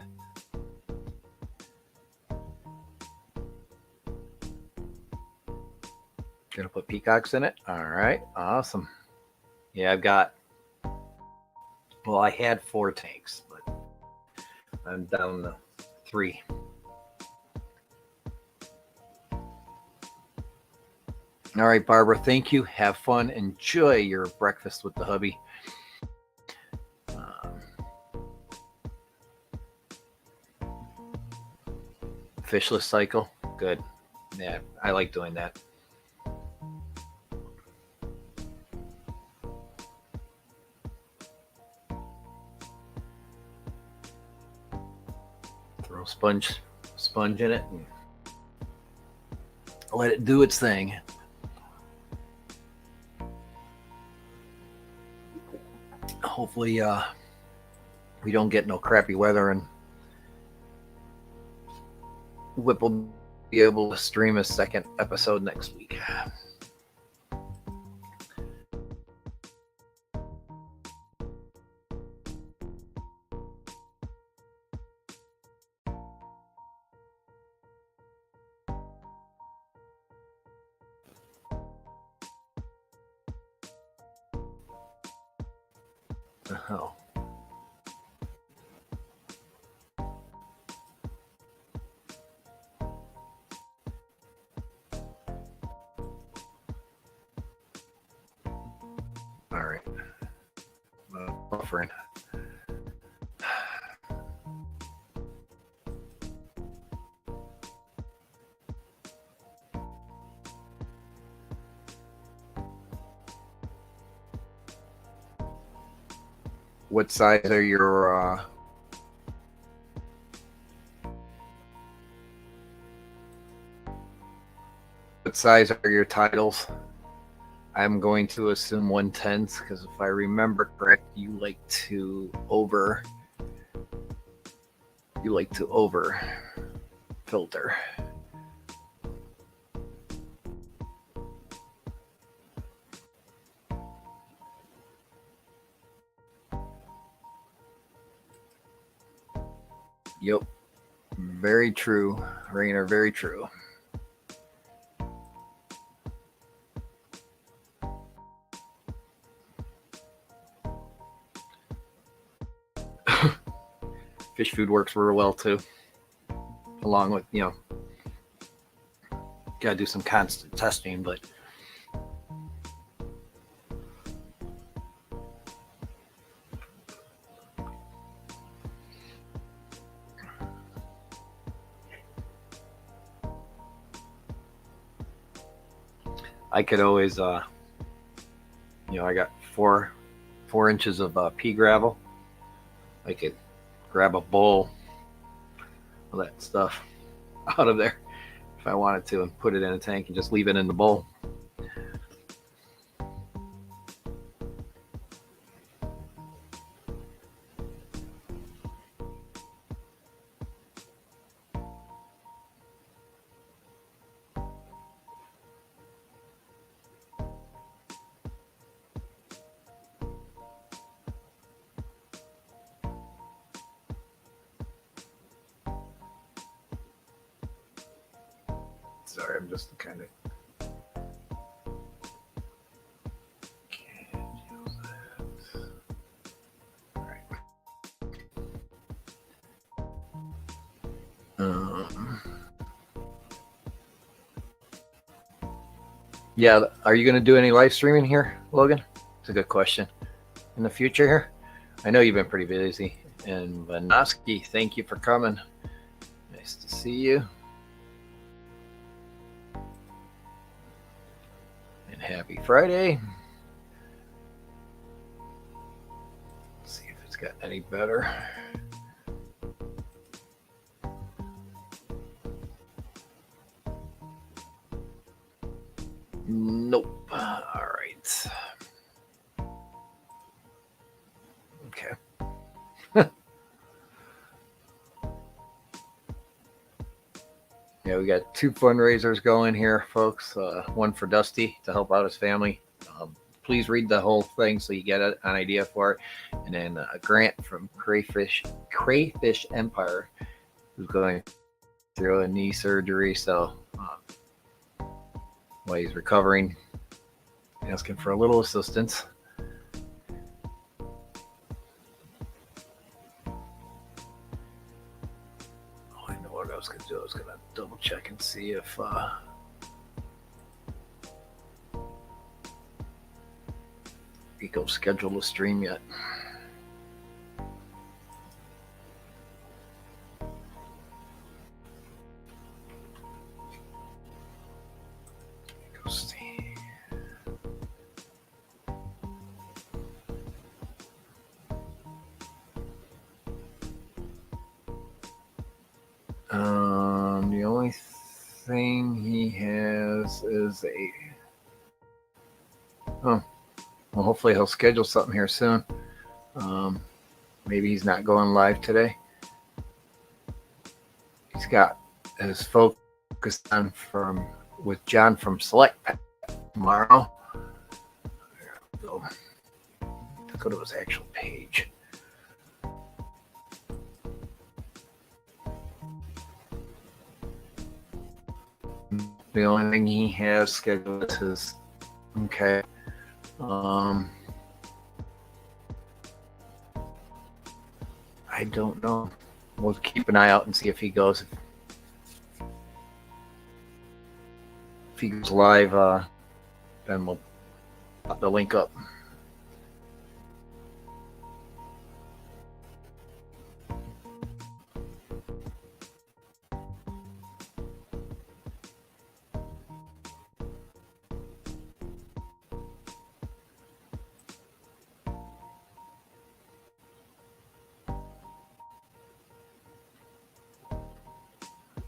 Gonna put peacocks in it. All right. Awesome. Yeah, I had 4 tanks, but I'm down to 3. All right, Barbara, thank you. Have fun. Enjoy your breakfast with the hubby. Fishless cycle. Good. Yeah, I like doing that. Throw sponge in it and let it do its thing. Hopefully we don't get no crappy weather and Whip will be able to stream a second episode next week. The hell? All right. Buffering. What size are your what size are your titles? I'm going to assume 110s because if I remember correct, you like to over filter. Yep. Very true, Rainer, very true. Fish food works real well too. Along with, gotta do some constant testing, but I could always, I got four inches of pea gravel. I could grab a bowl of that stuff out of there if I wanted to and put it in a tank and just leave it in the bowl. Sorry, I'm just kind of. Can't use that. All right. Yeah, are you going to do any live streaming here, Logan? It's a good question. In the future here? I know you've been pretty busy. And Vanoski, thank you for coming. Nice to see you. And happy Friday. Let's see if it's gotten any better. Nope. All right. Okay. Yeah, we got 2 fundraisers going here, folks. One for Dusty to help out his family. Please read the whole thing so you get an idea for it. And then a grant from Crayfish Empire, who's going through a knee surgery. So while he's recovering, asking for a little assistance. Oh, I know what I was going to do. I was going to double check and see if Rico scheduled a stream yet. The only thing he has is a. Oh, well, hopefully he'll schedule something here soon. Maybe he's not going live today. He's got his focus on with John from Select Pack tomorrow. Go to his actual page. The only thing he has scheduled is okay. I don't know. We'll keep an eye out and see if he goes. If he goes live, then we'll pop the link up.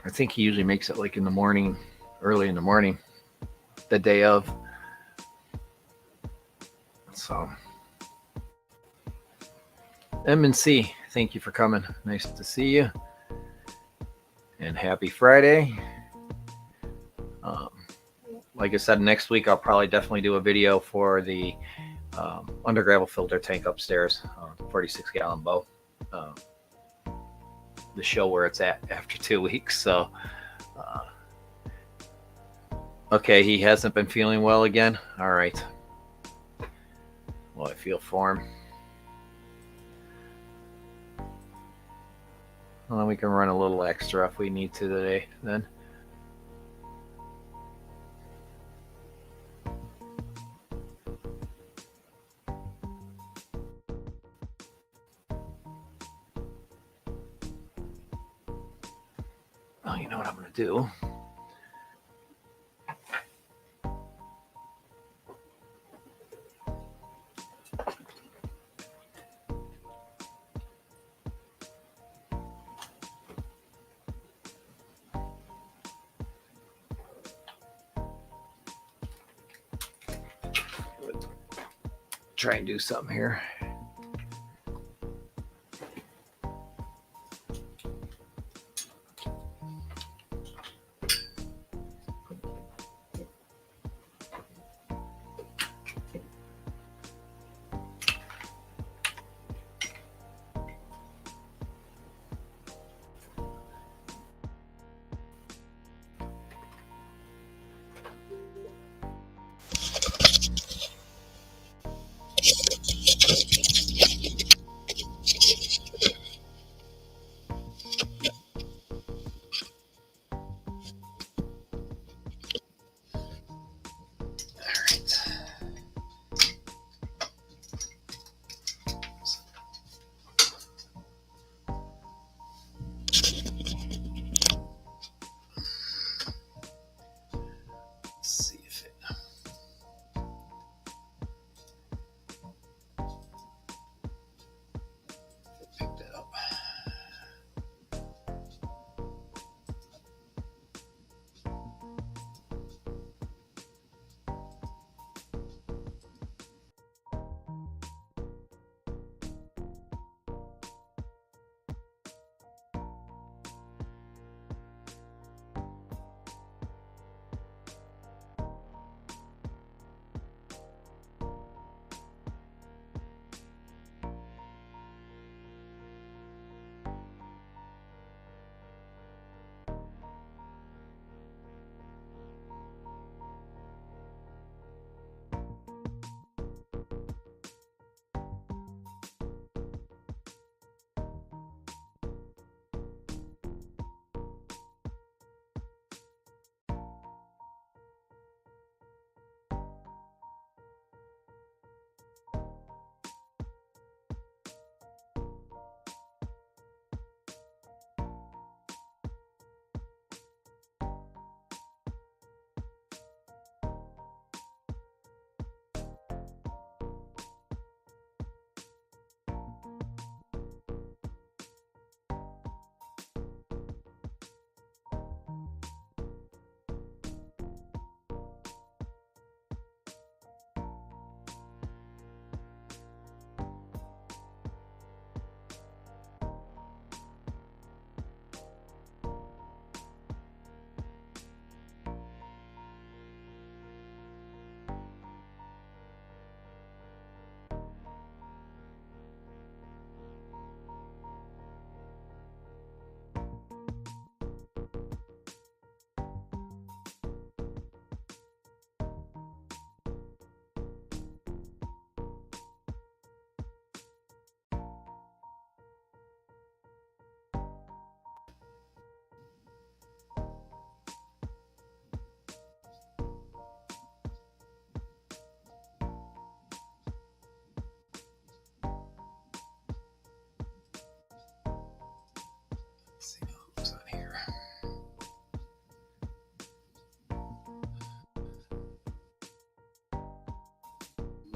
I think he usually makes it like in the morning, early in the morning, the day of. So, M&C, thank you for coming. Nice to see you. And happy Friday. Like I said, next week I'll probably definitely do a video for the under gravel filter tank upstairs, 46 gallon bow. The show where it's at after 2 weeks. So, okay, he hasn't been feeling well again. All right. Well, I feel for him. Well, we can run a little extra if we need to today then. Oh, you know what I'm going to do? Try and do something here.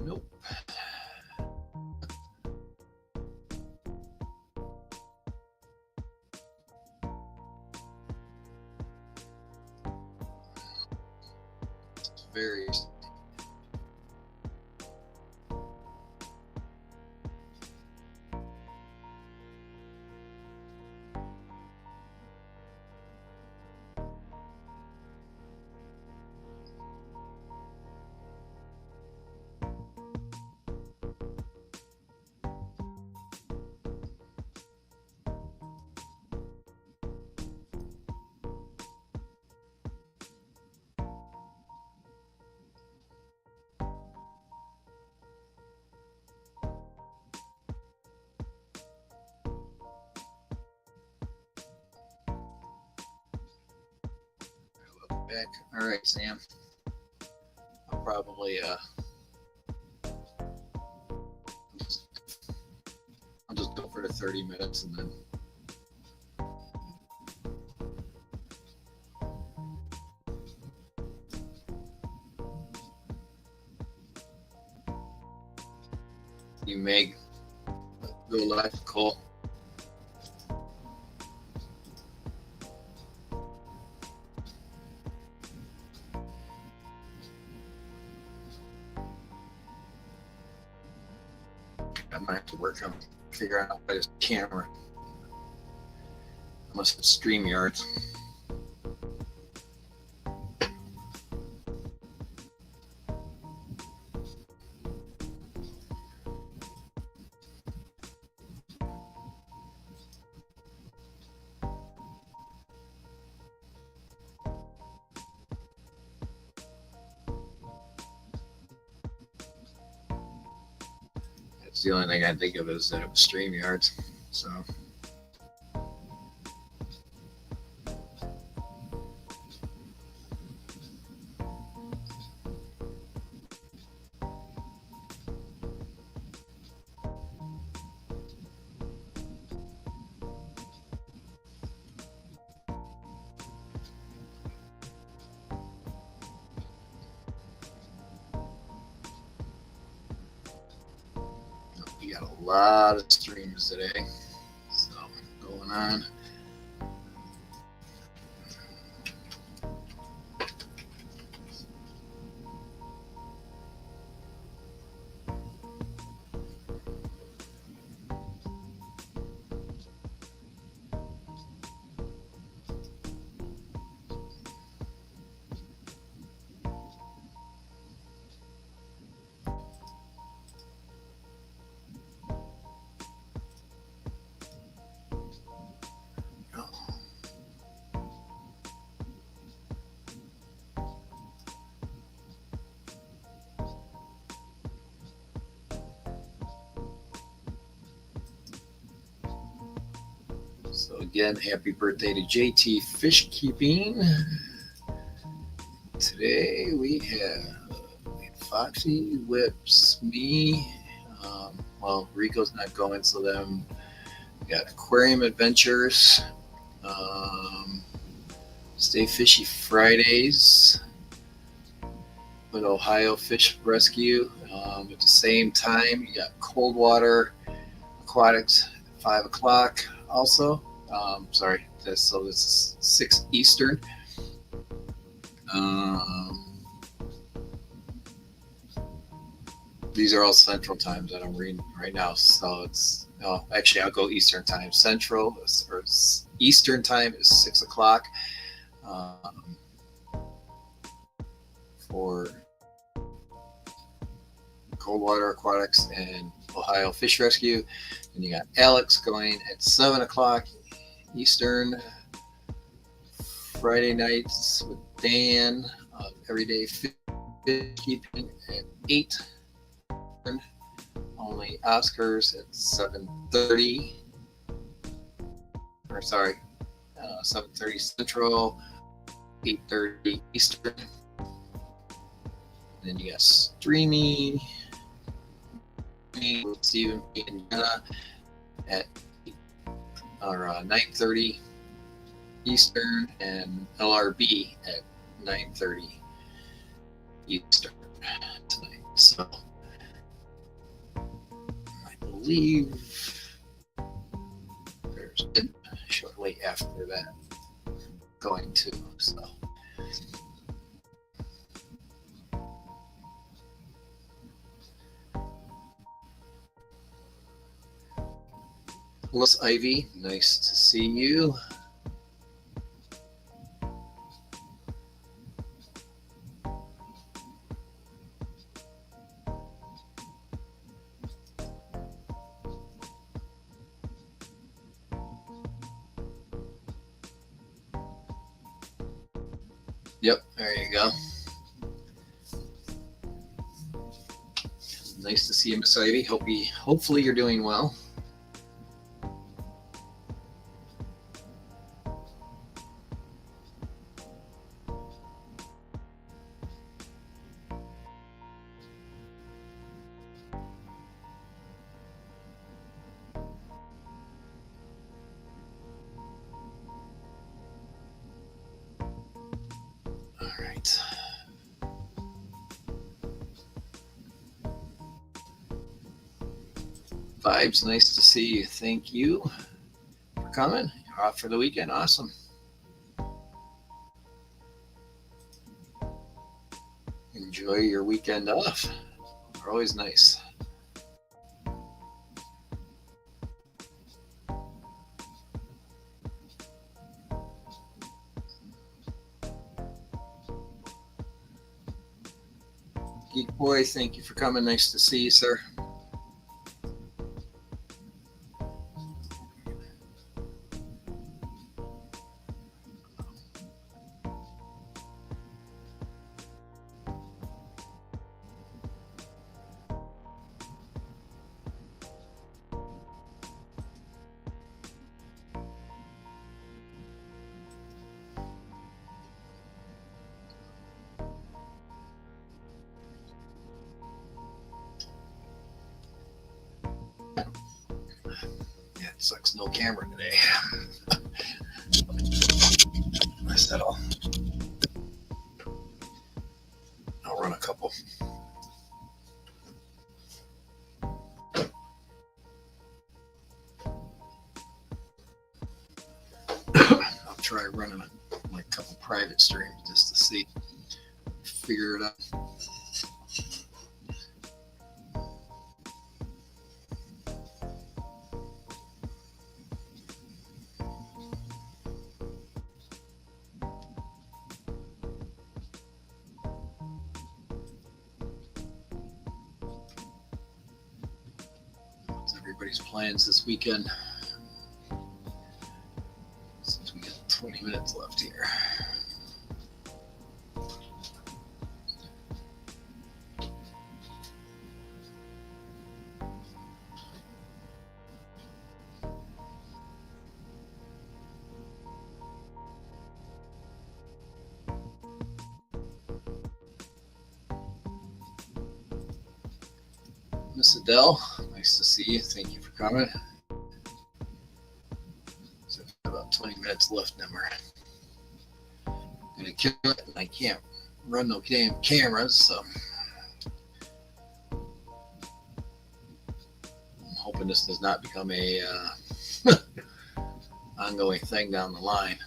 Nope. Very. Back. All right, Sam. I'll probably I'll just go for the 30 minutes and then you may go live. Cool. I might have to work on figuring out by this camera. Unless it's StreamYard. That's the only thing I think of is that it was StreamYard. So. We got a lot of streams today, so going on. So again, happy birthday to JT Fish Keeping. Today we have Foxy, Whips, me. Well, Rico's not going, so then we got Aquarium Adventures, Stay Fishy Fridays with Ohio Fish Rescue. At the same time, you got Cold Water Aquatics at 5 o'clock also. Sorry, this is 6 Eastern. These are all Central times that I'm reading right now. So it's actually I'll go Eastern time. Central or Eastern time is 6 o'clock for Cold Water Aquatics and Ohio Fish Rescue. And you got Alex going at 7 o'clock Eastern. Friday nights with Dan, Everyday Fish Keeping at 8. Only Oscars at 7:30. Or sorry, 7:30 Central, 8:30 Eastern. And then you got streaming with Stephen P. and Jenna at 9:30 Eastern, and LRB at 9:30 Eastern tonight. So believe there's shortly after that going to. So. Miss Ivy, nice to see you. Yep, there you go. Nice to see you, Miss Ivy. Hopefully you're doing well. All right. Vibes, nice to see you. Thank you for coming. You're off for the weekend. Awesome. Enjoy your weekend off. They're always nice. Geek Boy, thank you for coming. Nice to see you, sir. Yeah, it sucks. No camera today. I said I'll run a couple. I'll try running a couple private streams just to see, figure it out. What's everybody's plans this weekend? Since we got 20 minutes left here. Miss Adele, nice to see you. Thank you for coming. So about 20 minutes left, and we're gonna kill it. And I can't run no damn cameras, so I'm hoping this does not become a ongoing thing down the line.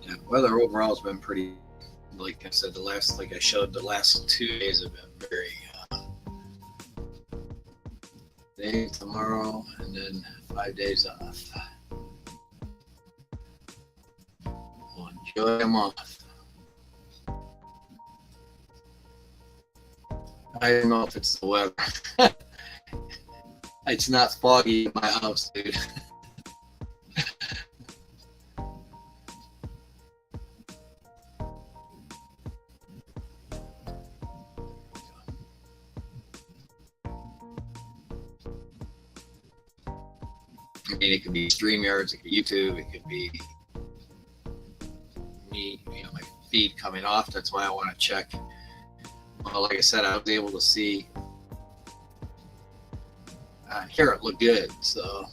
Yeah, weather overall has been pretty, like I said, like I showed, the last 2 days have been very today, tomorrow, and then 5 days off. We'll enjoy them off. I don't know if it's the weather. It's not foggy in my house, dude. I mean, it could be StreamYards, it could be YouTube, it could be me, my feed coming off. That's why I want to check. Well, like I said, I was able to see here it looked good, so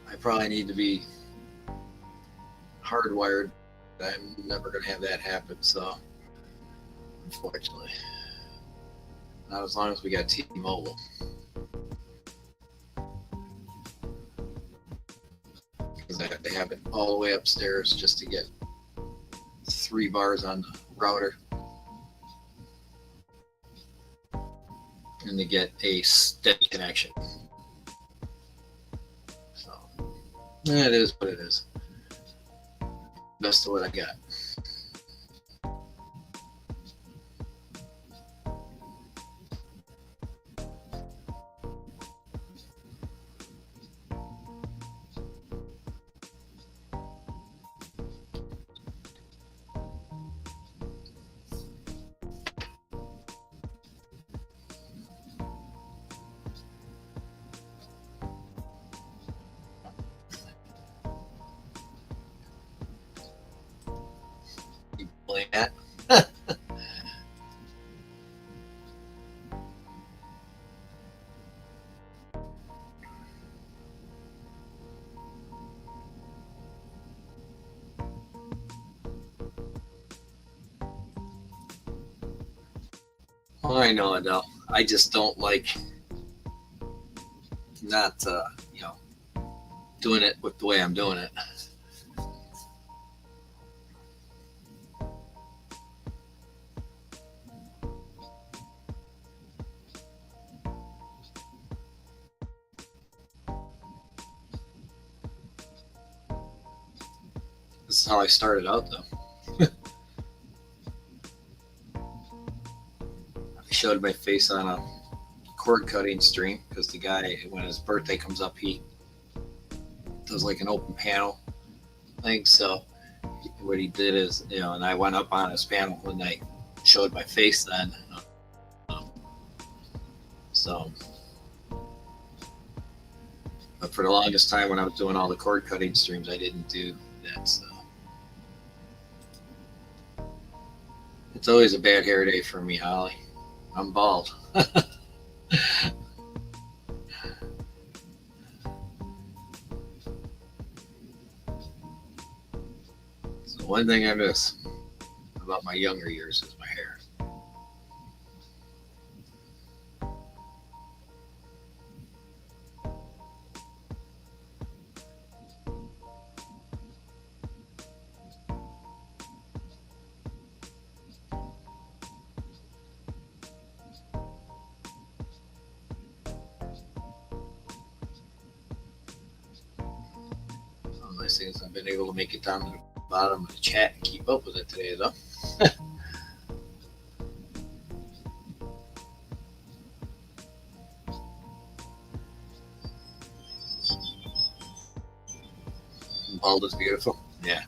I probably need to be hardwired. I'm never going to have that happen, so unfortunately, not as long as we got T-Mobile. Because I have to have it all the way upstairs just to get 3 bars on the router and to get a steady connection. So it is what it is. Best of what I got. You blame that? Well, I know, Adele. I just don't like not, doing it with the way I'm doing it. This is how I started out, though. I showed my face on a cord cutting stream because the guy, when his birthday comes up, he does like an open panel thing. So what he did is, and I went up on his panel and I showed my face then. So, but for the longest time when I was doing all the cord cutting streams, I didn't do that. So it's always a bad hair day for me, Holly. I'm bald. So one thing I miss about my younger years is my hair. Nice thing is I've been able to make it down to the bottom of the chat and keep up with it today, though. Bald is beautiful. Yeah.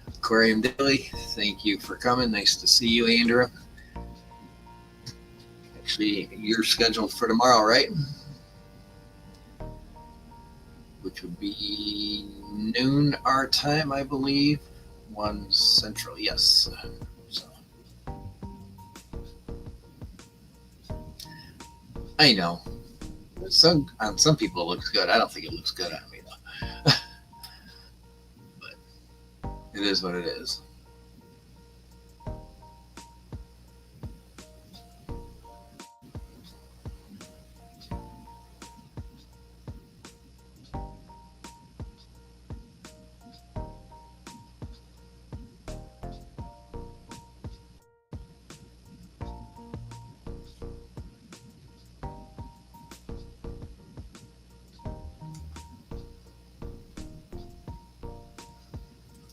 Aquarium Daily, thank you for coming. Nice to see you, Andrew. Actually, you're scheduled for tomorrow, right? Which would be noon our time, I believe. 1 Central, yes. So, I know. On some people it looks good. I don't think it looks good on me, though. But it is what it is.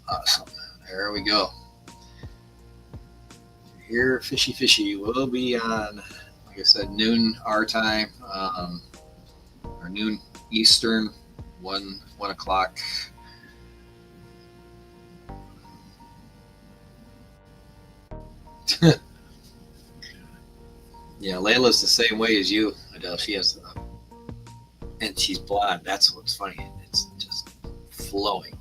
Awesome. There we go. Here, Fishy will be on, like I said, noon our time, or noon Eastern, 1 o'clock. Yeah, Layla's the same way as you, Adele. She has, and she's blonde. That's what's funny. It's just flowing.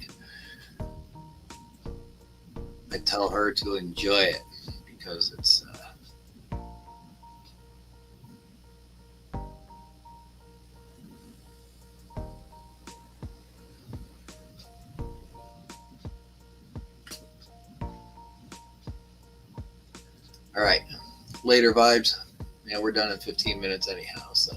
I tell her to enjoy it because it's. All right, later vibes. Yeah, we're done in 15 minutes anyhow. So.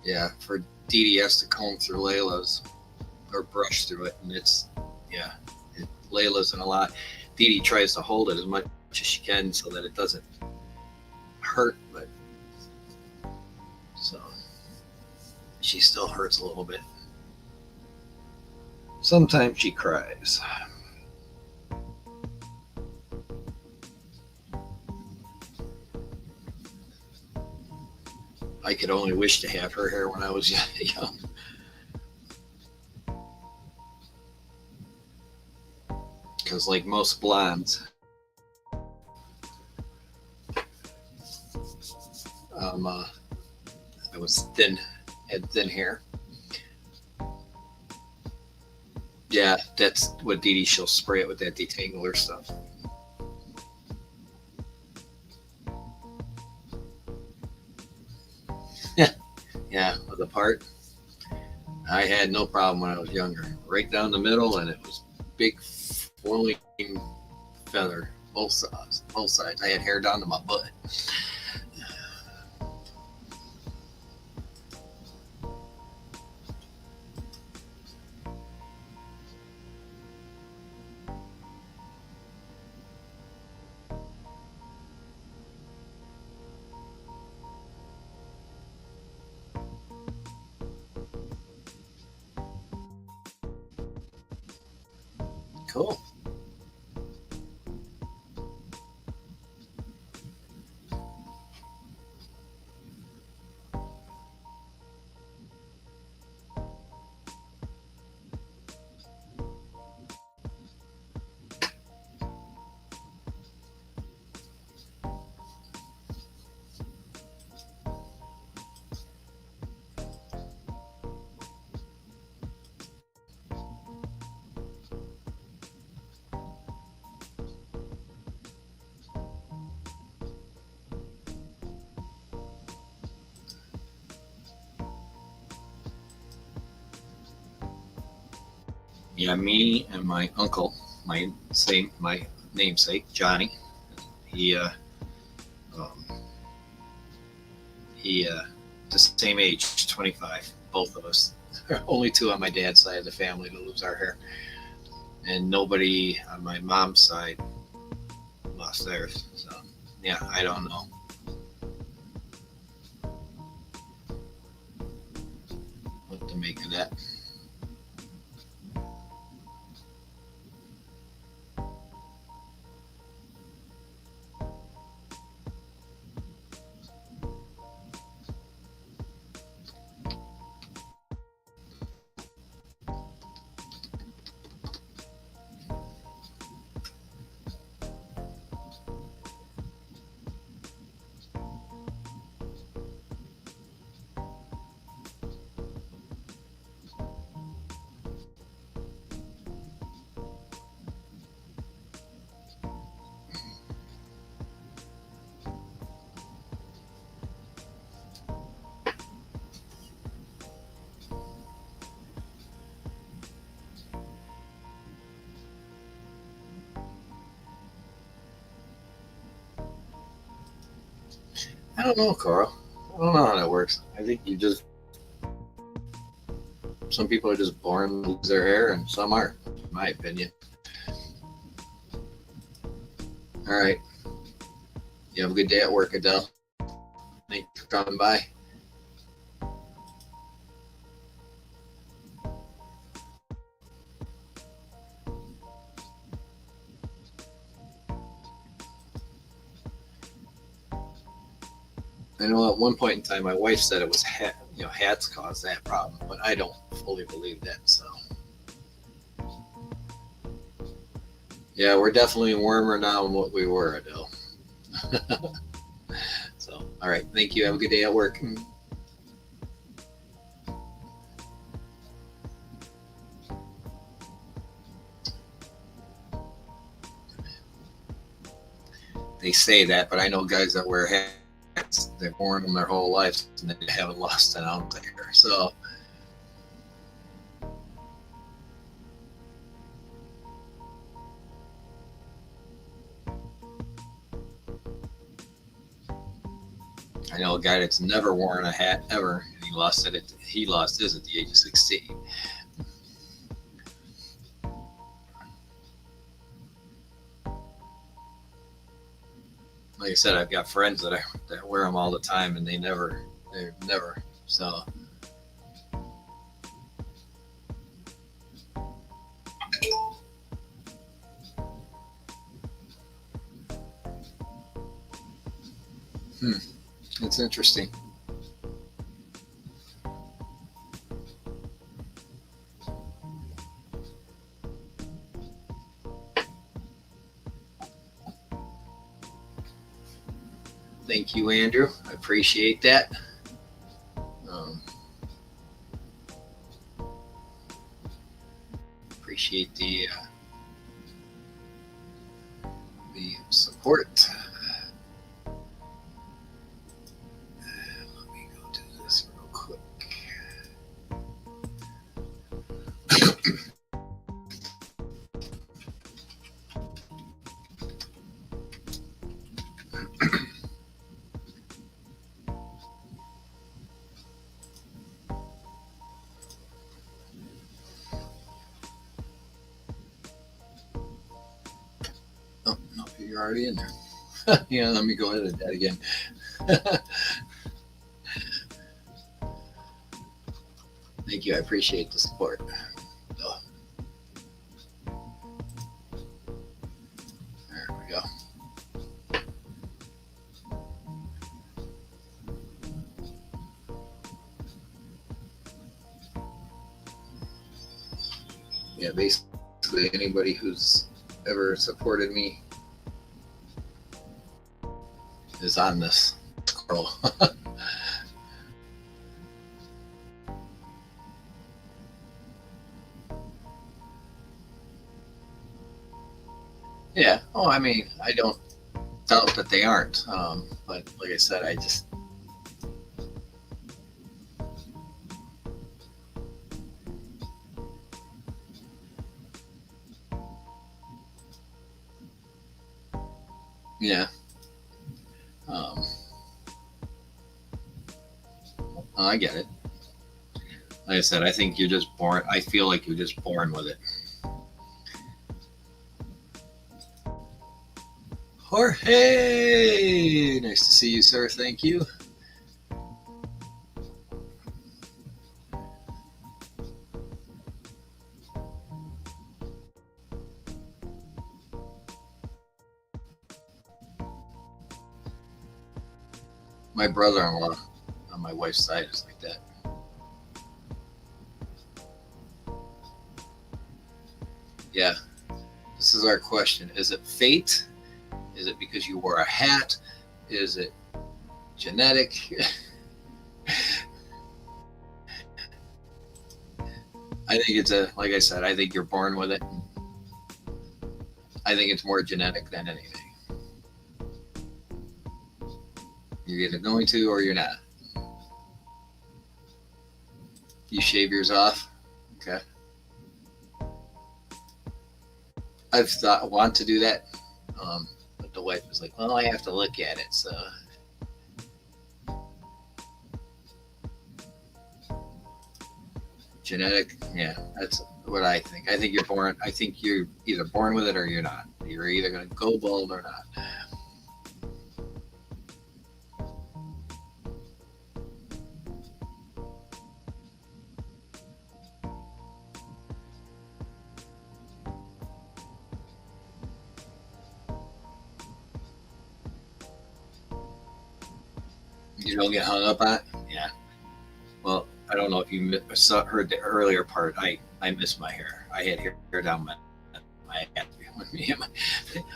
Yeah, for DDS to comb through Layla's or brush through it, and it's yeah, Layla's in a lot. Dee Dee tries to hold it as much as she can so that it doesn't hurt, but so she still hurts a little bit. Sometimes she cries. I could only wish to have her hair when I was young. Because, like most blondes, I was had thin hair. Yeah, that's what Dee Dee, she'll spray it with that detangler stuff. Yeah, with the part. I had no problem when I was younger. Right down the middle, and it was big flowing feather, both sides. Both sides. I had hair down to my butt. Cool. Yeah, me and my uncle, my namesake, Johnny. He um, he the same age, 25, both of us. Only two on my dad's side of the family to lose our hair, and nobody on my mom's side lost theirs. So yeah, I don't know. What to make of that. I don't know, Carl. I don't know how that works. I think some people are just born to lose their hair, and some aren't, in my opinion. All right. You have a good day at work, Adele. Thanks for coming by. I know at one point in time, my wife said it was hats caused that problem, but I don't fully believe that. So, yeah, we're definitely warmer now than what we were, Adele. So, all right, thank you. Have a good day at work. They say that, but I know guys that wear hats. They've worn them their whole lives and they haven't lost an ounce of hair. So, I know a guy that's never worn a hat ever, and he lost his at the age of 16. Like I said, I've got friends that wear them all the time, and they're never. So, it's interesting. Thank you, Andrew. I appreciate that. Um, appreciate the support. Let me go do this real quick. Oh no, you're already in there. Yeah, let me go ahead and do that again. Thank you. I appreciate the support. Oh, there we go. Yeah, basically anybody who's ever supported me is on this scroll. Yeah. Oh, I mean, I don't doubt that they aren't. But like I said, I just yeah. Um, I get it. Like I said, I think you're just born. I feel like you're just born with it. Jorge, nice to see you, sir. Thank you. My brother-in-law on my wife's side is like that. Yeah. This is our question. Is it fate? Is it because you wore a hat? Is it genetic? I think like I said, I think you're born with it. I think it's more genetic than anything. You're either going to or you're not. You shave yours off? Okay. Want to do that, but the wife was like, "Well, I have to look at it." So, genetic, yeah, that's what I think. I think you're born. I think you're either born with it or you're not. You're either going to go bald or not. You don't get hung up on it? Yeah. Well, I don't know if you heard the earlier part. I miss my hair. I had hair down my head.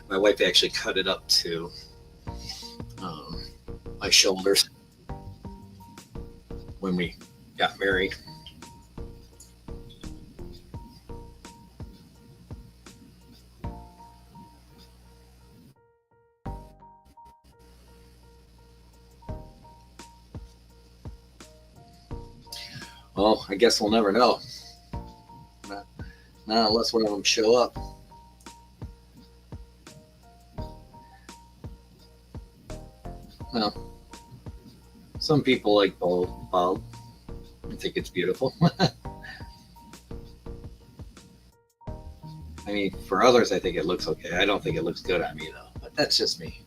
My wife actually cut it up to um, my shoulders when we got married. Well, I guess we'll never know. Not unless one of them show up. Well, some people like bald. I think it's beautiful. I mean, for others, I think it looks okay. I don't think it looks good on me, though. But that's just me.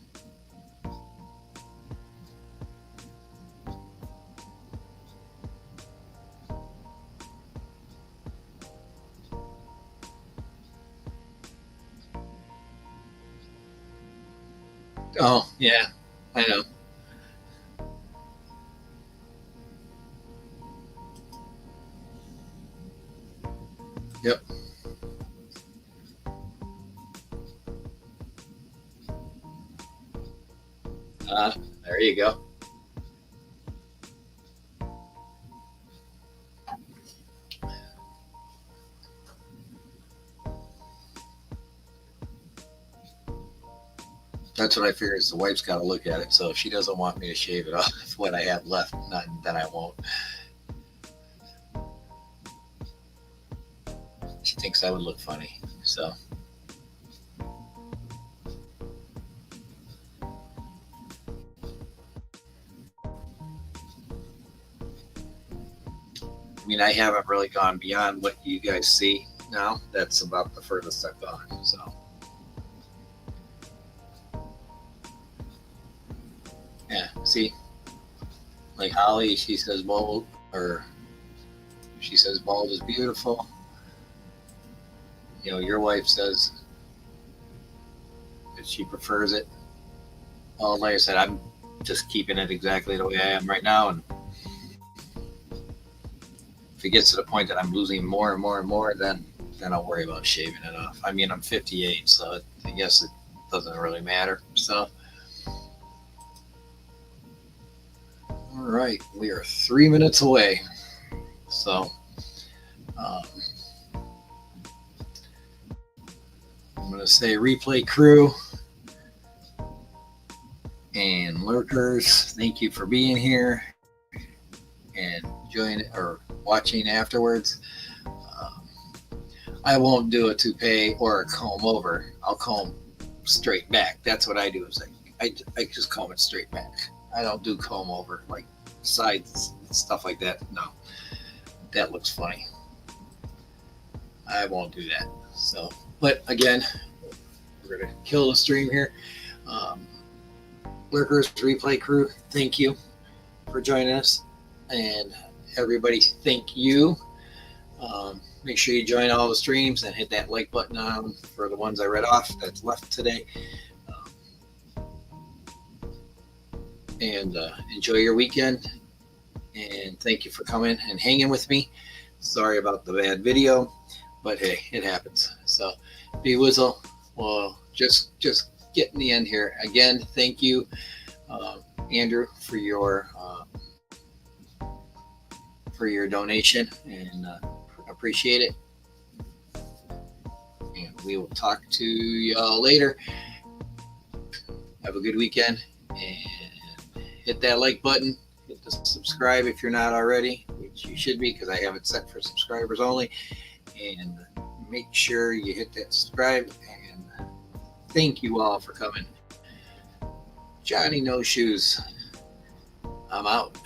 Oh, yeah, I know. Yep. There you go. That's what I figure is the wife's got to look at it. So if she doesn't want me to shave it off, what I have left, then I won't. She thinks that would look funny. So. I mean, I haven't really gone beyond what you guys see now. That's about the furthest I've gone. So. Yeah, see, like Holly, she says bald is beautiful. You know, your wife says that she prefers it. Well, like I said, I'm just keeping it exactly the way I am right now, and if it gets to the point that I'm losing more and more and more, then I'll worry about shaving it off. I mean, I'm 58, so I guess it doesn't really matter. So. All right, we are 3 minutes away. So, I'm going to say replay crew and lurkers, thank you for being here and joining or watching afterwards. I won't do a toupee or a comb over. I'll comb straight back. That's what I do. Is I just comb it straight back. I don't do comb over like sides and stuff like that. No, that looks funny. I won't do that. So, but again, we're gonna kill the stream here. Lurkers, replay crew, thank you for joining us, and everybody, thank you. Make sure you join all the streams and hit that like button on for the ones I read off that's left today. And enjoy your weekend. And thank you for coming and hanging with me. Sorry about the bad video, but hey, it happens. So, B Wizzle, well, just get in the end here. Again, thank you, Andrew, for your donation, and appreciate it. And we will talk to y'all later. Have a good weekend, and hit that like button. Hit the subscribe if you're not already, which you should be because I have it set for subscribers only. And make sure you hit that subscribe. And thank you all for coming. Johnny No Shoes, I'm out.